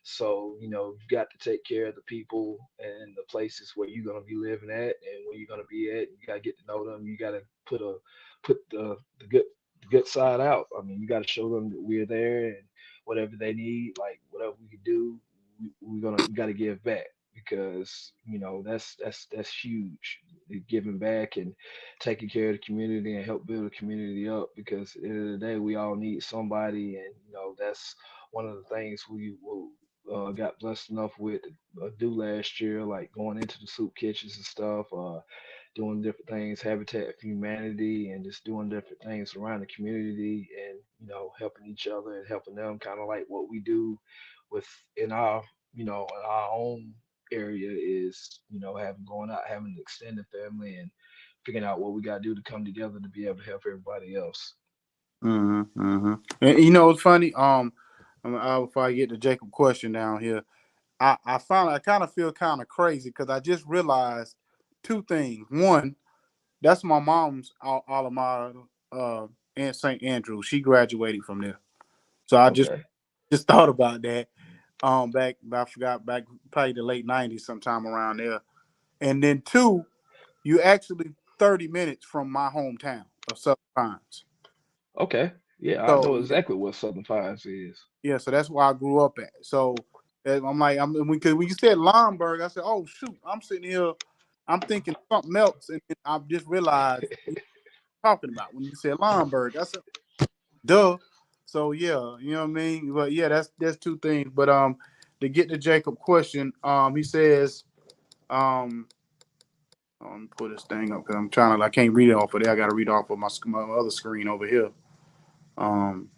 So, you've got to take care of the people and the places where you're gonna be living at and where you're gonna be at. You gotta get to know them. You gotta put the good side out. I mean, you gotta show them that we're there and whatever they need, like whatever we can do, we gotta give back because that's huge, giving back and taking care of the community and help build the community up because at the end of the day we all need somebody, and that's one of the things we got blessed enough with to do last year, like going into the soup kitchens and stuff, doing different things, Habitat for Humanity, and just doing different things around the community and helping each other and helping them, kind of like what we do with in our own area is having going out, having an extended family, and figuring out what we got to do to come together to be able to help everybody else. and it's funny. Before I get the Jacob question down here, I kind of feel kind of crazy because I just realized two things. One, that's my mom's alma mater, in St. Andrew. She graduated from there, so I just Okay. just thought about that. Back I forgot back probably the late '90s, sometime around there. And then two, you actually 30 minutes from my hometown of Southern Pines. Okay. Yeah, I know So yeah, exactly what Southern Pines is. yeah. So that's where I grew up at. So I'm like, when you said Lombard, I said, oh shoot, I'm sitting here, I'm thinking something else, and then I just realized what you're talking about when you said Lombard. I said, duh. So yeah, you know what I mean. But yeah, that's two things. But to get the Jacob question, he says, um, let me pull this thing up because I'm trying to. I can't read it off of there. I got to read off of my other screen over here. Um,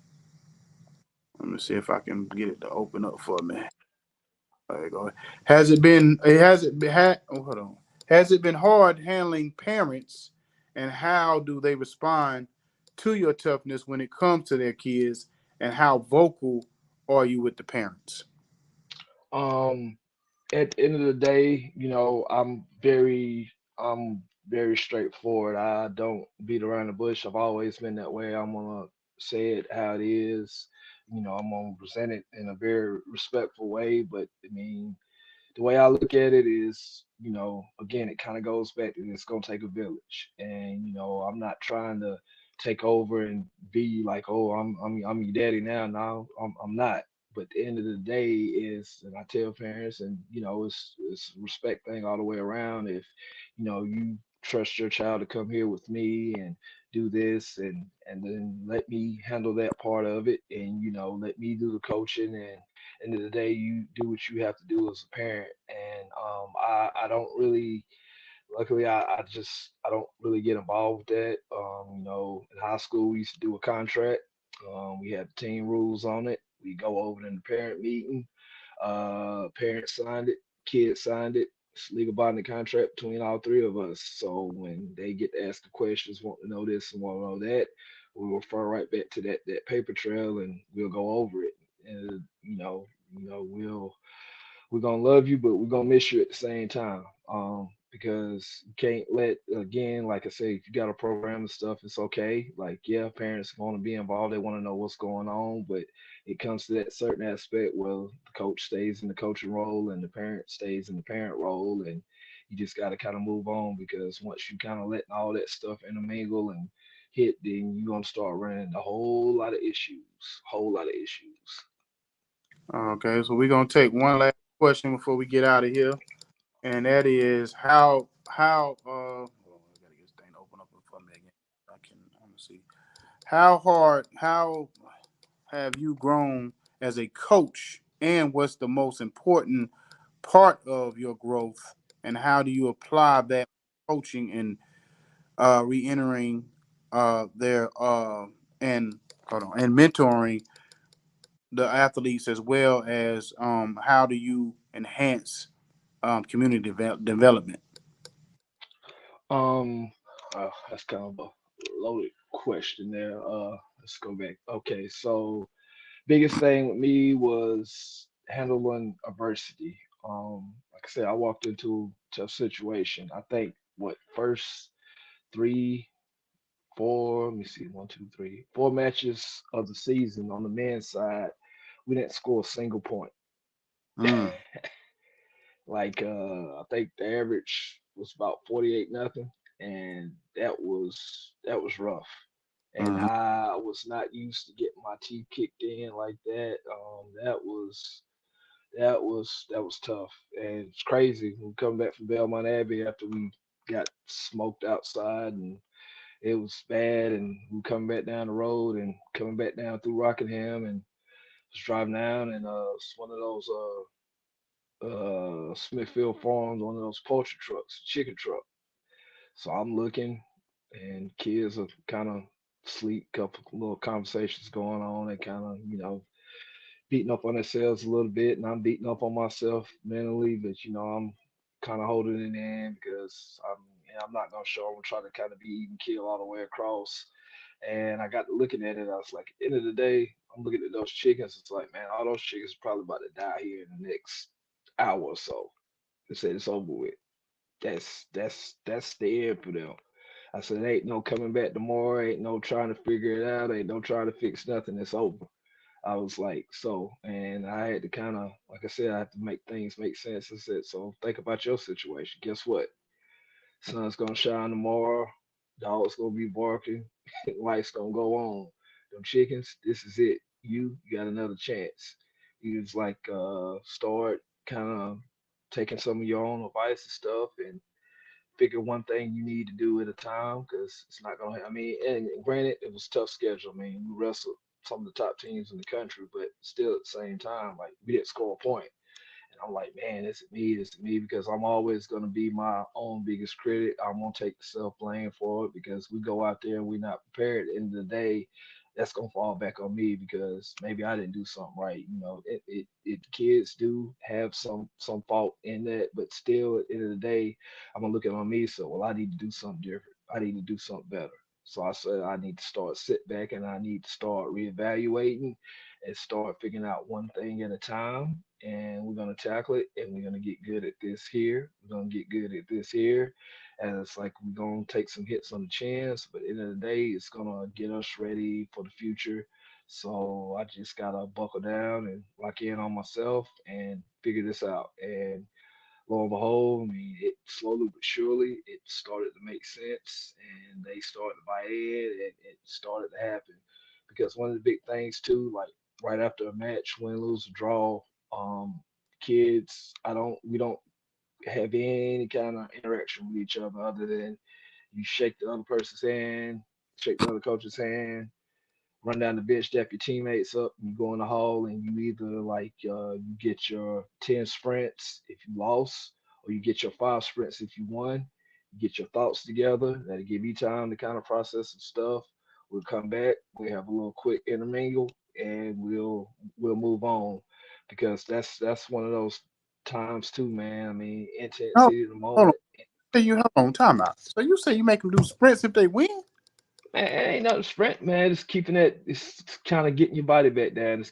Let me see if I can get it to open up for me. There you go. Has it been? It has it been? Oh, hold on. Has it been hard handling parents, and how do they respond to your toughness when it comes to their kids? And how vocal are you with the parents? Um, at the end of the day, I'm very straightforward. I don't beat around the bush. I've always been that way. I'm gonna say it how it is. I'm gonna present it in a very respectful way. But I mean, the way I look at it is, again, it kind of goes back to it's gonna take a village, and I'm not trying to take over and be like, oh, I'm your daddy now. No, I'm not. But at the end of the day, is and I tell parents, and it's a respect thing all the way around. If you trust your child to come here with me and do this, and then let me handle that part of it, and let me do the coaching, and end of the day, you do what you have to do as a parent. And I don't really, luckily, I don't really get involved with that. In high school, we used to do a contract. We had team rules on it. We go over it in the parent meeting. Parents signed it, kids signed it. It's legal binding contract between all three of us. So when they get to ask the questions, want to know this and want to know that, we'll refer right back to that paper trail and we'll go over it. And we're gonna love you, but we're gonna miss you at the same time. Because you can't let, again, like I say, if you got a program and stuff, it's okay. Like, yeah, parents want to be involved, they want to know what's going on, but it comes to that certain aspect where the coach stays in the coaching role and the parent stays in the parent role, and you just got to kind of move on because once you kind of letting all that stuff intermingle and hit, then you're gonna start running a whole lot of issues. Okay, so we're gonna take one last question before we get out of here, and that is hold on, I gotta get this thing to open up for me again. Let me see. How have you grown as a coach, and what's the most important part of your growth, and how do you apply that coaching and re-entering their and hold on and mentoring the athletes, as well as how do you enhance community development? Um, that's kind of a loaded question there. Let's go back. Okay, so biggest thing with me was handling adversity. Like I said, I walked into a tough situation. I think what first three, four, let me see, one, two, three, four matches of the season on the men's side, we didn't score a single point. Mm, Like I think the average was about 48 nothing, and that was rough. And mm, I was not used to getting my teeth kicked in like that. That was tough, and it's crazy. We come back from Belmont Abbey after we got smoked outside, and it was bad. And we coming back down the road and coming back down through Rockingham, and was driving down, and it's one of those Smithfield Farms, one of those poultry trucks, chicken truck. So I'm looking, and kids are kind of sleep. Couple little conversations going on. They kind of, beating up on themselves a little bit, and I'm beating up on myself mentally. But I'm kind of holding it in because I'm not gonna show. I'm trying to kind of be even kill all the way across. And I got to looking at it. I was like, at the end of the day, I'm looking at those chickens. It's like, man, all those chickens are probably about to die here in the next hour or so. They said it's over with. That's the end for them. I said, ain't no coming back tomorrow. Ain't no trying to figure it out. Ain't no trying to fix nothing. It's over. I was like, so, and I had to kind of, like I said, I have to make things make sense. I said, so think about your situation. Guess what? Sun's gonna shine tomorrow. Dogs gonna be barking. Lights gonna go on. Them chickens, this is it. You got another chance. You just like start kind of taking some of your own advice and stuff, and figure one thing you need to do at a time because it's not gonna. I mean, and granted, it was a tough schedule. I mean, we wrestled some of the top teams in the country, but still at the same time, like we didn't score a point. And I'm like, man, is it me? Is it me? Because I'm always gonna be my own biggest critic. I'm gonna take the self blame for it because we go out there and we're not prepared. At the end of the day, that's gonna fall back on me because maybe I didn't do something right. You know, kids do have some fault in that, but still at the end of the day, I'm gonna look at it on me. So, well, I need to do something different. I need to do something better. So I said I need to start sit back and I need to start reevaluating and start figuring out one thing at a time. And we're gonna tackle it, and we're gonna get good at this here. We're gonna get good at this here, and it's like we're gonna take some hits on the chins, but at the end of the day, it's gonna get us ready for the future. So I just gotta buckle down and lock in on myself and figure this out. And lo and behold, I mean, it slowly but surely it started to make sense, and they started to buy in, and it started to happen. Because one of the big things too, like right after a match, win, lose, or draw, kids, we don't have any kind of interaction with each other than you shake the other person's hand, shake the other coach's hand, run down the bench, dap your teammates up, and you go in the hall and you either you get your 10 sprints if you lost, or you get your 5 sprints if you won. You get your thoughts together. That'll give you time to kind of process some stuff. We'll come back. We have a little quick intermingle, and we'll move on because that's one of those times too, man. I mean, Oh, intensity of the hold on. moment. Say you hold on, time out. So you say you make them do sprints if they win? Man, it ain't nothing sprint, man. It's keeping it. It's kind of getting your body back down. It's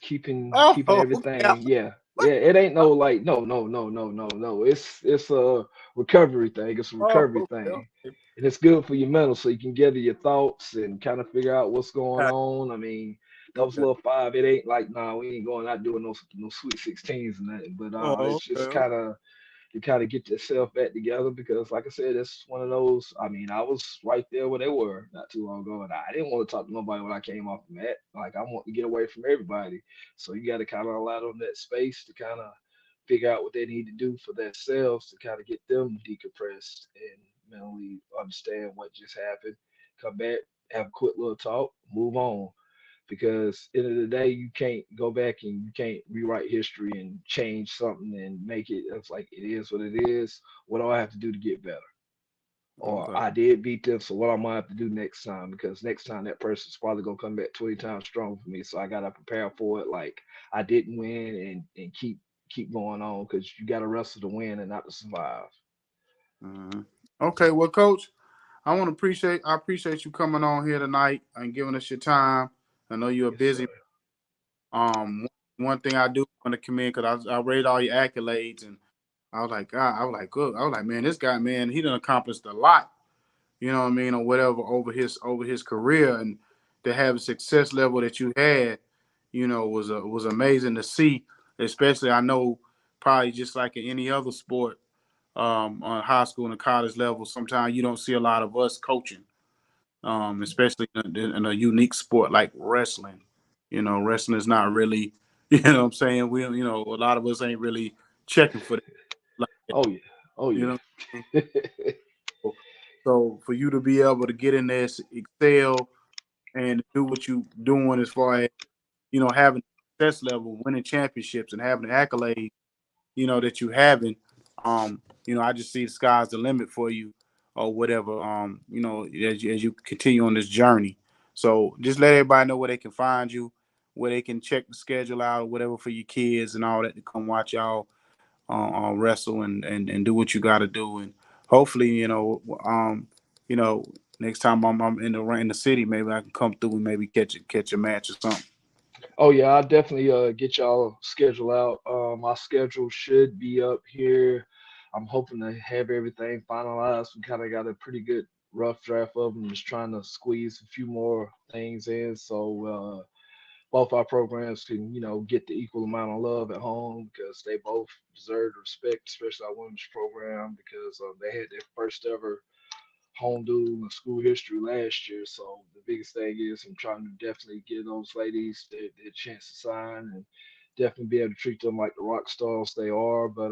Oh, keeping okay. everything. Yeah, What? yeah. It ain't no like no. It's a recovery thing. It's a Oh, recovery okay, thing, okay. and it's good for your mental, so you can gather your thoughts and kind of figure out what's going on. I mean, those Okay. little five. It ain't like nah, we ain't going out doing no sweet 16s and nothing. But Oh, it's just okay. kind of to kind of get yourself back together because, like I said, it's one of those. I mean, I was right there where they were not too long ago, and I didn't want to talk to nobody when I came off the mat. Like, I want to get away from everybody. So, you got to kind of allow them that space to kind of figure out what they need to do for themselves to kind of get them decompressed and mentally understand what just happened. Come back, have a quick little talk, move on because end of the day you can't go back and you can't rewrite history and change something and make it it's like it is what it is. What do I have to do to get better? Or Okay. I did beat them, so what am I gonna have to do next time? Because next time that person's probably gonna come back 20 times stronger for me. So I gotta prepare for it like I didn't win and keep going on because you gotta wrestle to win and not to survive. hmm Okay. Well, Coach, I appreciate you coming on here tonight and giving us your time. I know you're Yes, sir. busy. Um, one thing I do want to commend because I read all your accolades and I was like, God, I was like, good. I was like, man, this guy, man, he done accomplished a lot. You know what I mean, or whatever over his career, and to have a success level that you had, was amazing to see. Especially, I know probably just like in any other sport, on high school and college level, sometimes you don't see a lot of us coaching, especially in a unique sport like wrestling. Wrestling is not really, what I'm saying, a lot of us ain't really checking for that like that, Oh yeah. Oh you yeah. know. What I mean? So for you to be able to get in there, excel, and do what you doing as far as having success level, winning championships, and having the accolades, that you having, I just see the sky's the limit for you, or whatever. As you continue on this journey. So just let everybody know where they can find you, where they can check the schedule out, or whatever for your kids and all that to come watch y'all wrestle and do what you got to do, and hopefully, you know, next time I'm in the city, maybe I can come through and maybe catch a match or something. Oh yeah, I'll definitely get y'all schedule out. My schedule should be up here. I'm hoping to have everything finalized. We kind of got a pretty good rough draft of them. Just trying to squeeze a few more things in so both our programs can, get the equal amount of love at home because they both deserve the respect, especially our women's program because they had their first ever home duel in school history last year. So the biggest thing is I'm trying to definitely give those ladies their chance to sign and definitely be able to treat them like the rock stars they are. But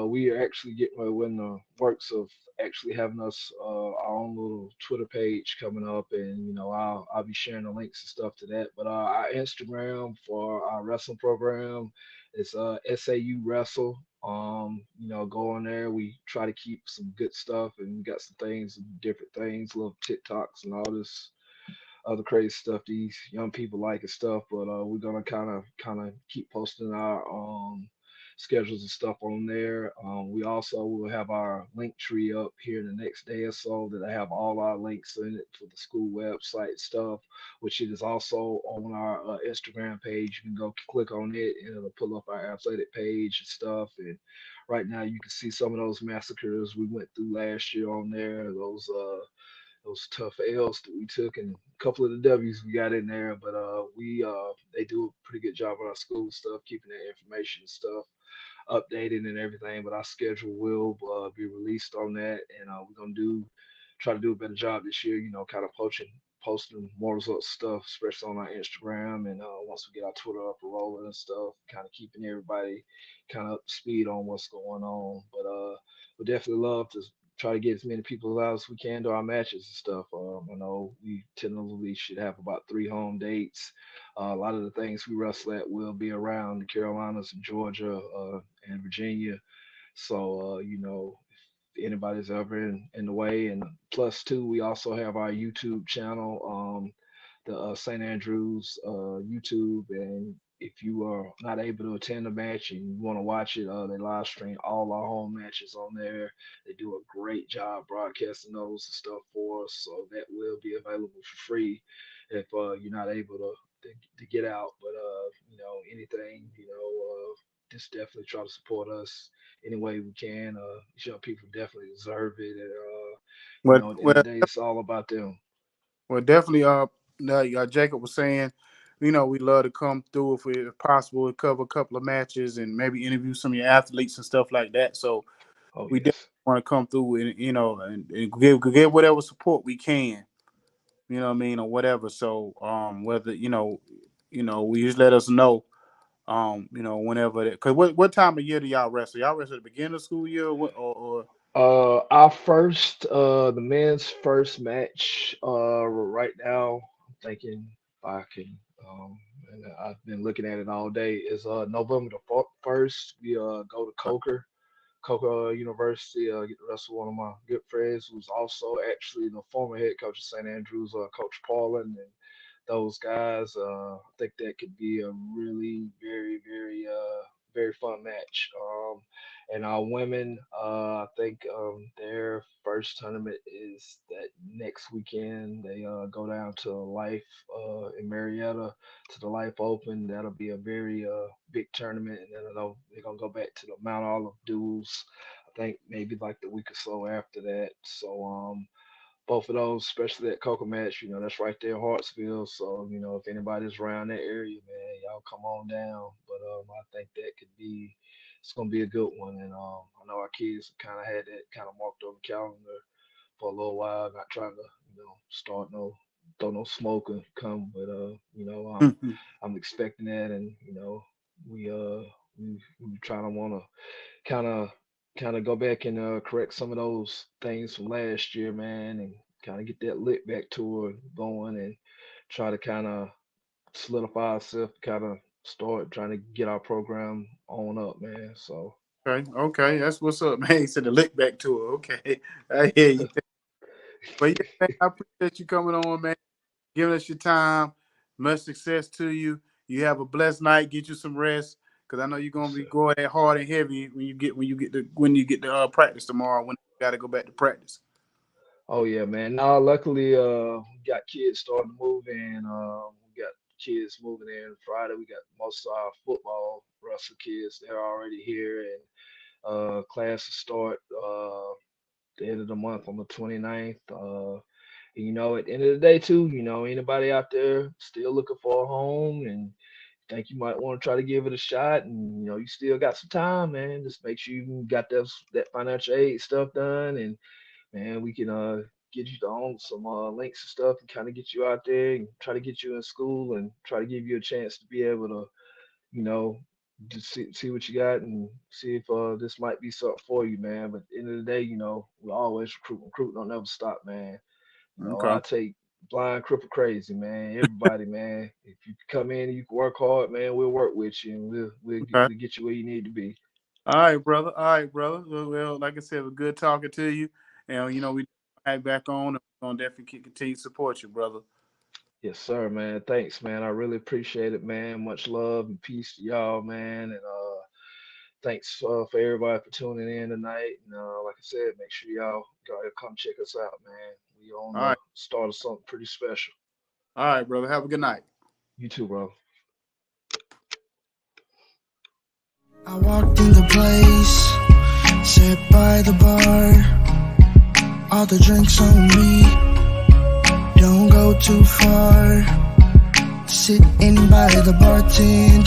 we are actually getting we're in the works of actually having us our own little Twitter page coming up, and I'll be sharing the links and stuff to that. But our Instagram for our wrestling program is SAU Wrestle. Go on there. We try to keep some good stuff, and we got some things, different things, little TikToks and all this other crazy stuff these young people like and stuff. But we're gonna kind of keep posting our schedules and stuff on there. We also will have our link tree up here in the next day or so that I have all our links in it for the school website stuff, which it is also on our Instagram page. You can go click on it and it'll pull up our athletic page and stuff. And right now you can see some of those massacres we went through last year on there. Those tough L's that we took and a couple of the W's we got in there. But we they do a pretty good job on our school stuff, keeping that information and stuff updated and everything. But our schedule will be released on that, and we're gonna do try to do a better job this year. Kind of posting more results stuff, especially on our Instagram, and once we get our Twitter up and rolling and stuff, kind of keeping everybody kind of up to speed on what's going on. But we definitely love to try to get as many people out as we can to our matches and stuff. I know we tentatively should have about 3 home dates. A lot of the things we wrestle at will be around the Carolinas and Georgia and Virginia. So, if anybody's ever in the way. And plus, too, we also have our YouTube channel, the St. Andrews YouTube. And if you are not able to attend a match and you want to watch it, they live stream all our home matches on there. They do a great job broadcasting those and stuff for us. So that will be available for free if you're not able to get out. But anything, just definitely try to support us any way we can. These young people definitely deserve it, and Well, at the end of well, the day, it's all about them. well, definitely. Like, Jacob was saying, we love to come through if possible, and cover a couple of matches and maybe interview some of your athletes and stuff like that. So Oh we definitely yes, want to come through and give whatever support we can. You know what I mean, or whatever. So whether we just let us know. Whenever that, cause what time of year do y'all wrestle? Y'all wrestle at the beginning of the school year, or our first, the men's first match, right now, I'm thinking if I can, and I've been looking at it all day, is November the first. We go to Coker University, get to wrestle one of my good friends who's also actually the former head coach of St. Andrews, Coach Paulin, and those guys. I think that could be a really very, very, very fun match. And our women, I think their first tournament is that next weekend. They go down to Life in Marietta to the Life Open. That'll be a very big tournament, and then they're gonna go back to the Mount Olive duels. I think maybe like the week or so after that. So both of those, especially that Coca match, that's right there in Hartsville. So if anybody's around that area, man, y'all come on down. But I think that could be it's gonna be a good one, and I know our kids kind of had that kind of marked on the calendar for a little while, not trying to start no throw no smoke and come, but I'm expecting that, and we we trying to want to kind of go back and correct some of those things from last year, man, and kind of get that lit back tour going and try to kind of solidify ourselves, kind of start trying to get our program on up, man. So okay, that's what's up, man. He said the lick back to her. Okay, I hear you. But yeah, man, I appreciate you coming on, man, giving us your time. Much success to you. You have a blessed night. Get you some rest, because I know you're gonna yes, be sir. going that hard and heavy when you get to practice tomorrow. When you got to go back to practice. Oh yeah, man. Now, luckily, we got kids starting to move in. We got kids moving in Friday. We got most of our football Russell kids. They're already here, and class will start the end of the month on the 29th. And, at the end of the day, too, anybody out there still looking for a home and think you might want to try to give it a shot, and you still got some time, man. Just make sure you got that financial aid stuff done, and man, we can get you on some links and stuff and kind of get you out there and try to get you in school and try to give you a chance to be able to, you know, just see what you got and see if this might be something for you, man. But at the end of the day, we always recruit. Recruit don't never stop, man. Okay. I take blind, cripple, crazy, man. Everybody, man. If you can come in and you can work hard, man, we'll work with you and Okay. we'll get you where you need to be. All right, brother. All right, brother. Well, like I said, it was good talking to you, and we have back on. And we're gonna definitely continue to support you, brother. Yes, sir, man. Thanks, man. I really appreciate it, man. Much love and peace to y'all, man. And thanks for everybody for tuning in tonight. And like I said, make sure y'all go ahead and come check us out, man. We on All the right. start of something pretty special. All right, brother. Have a good night. You too, bro. I walked in the place, sat by the bar, all the drinks on me, don't go too far, sitting by the bartender.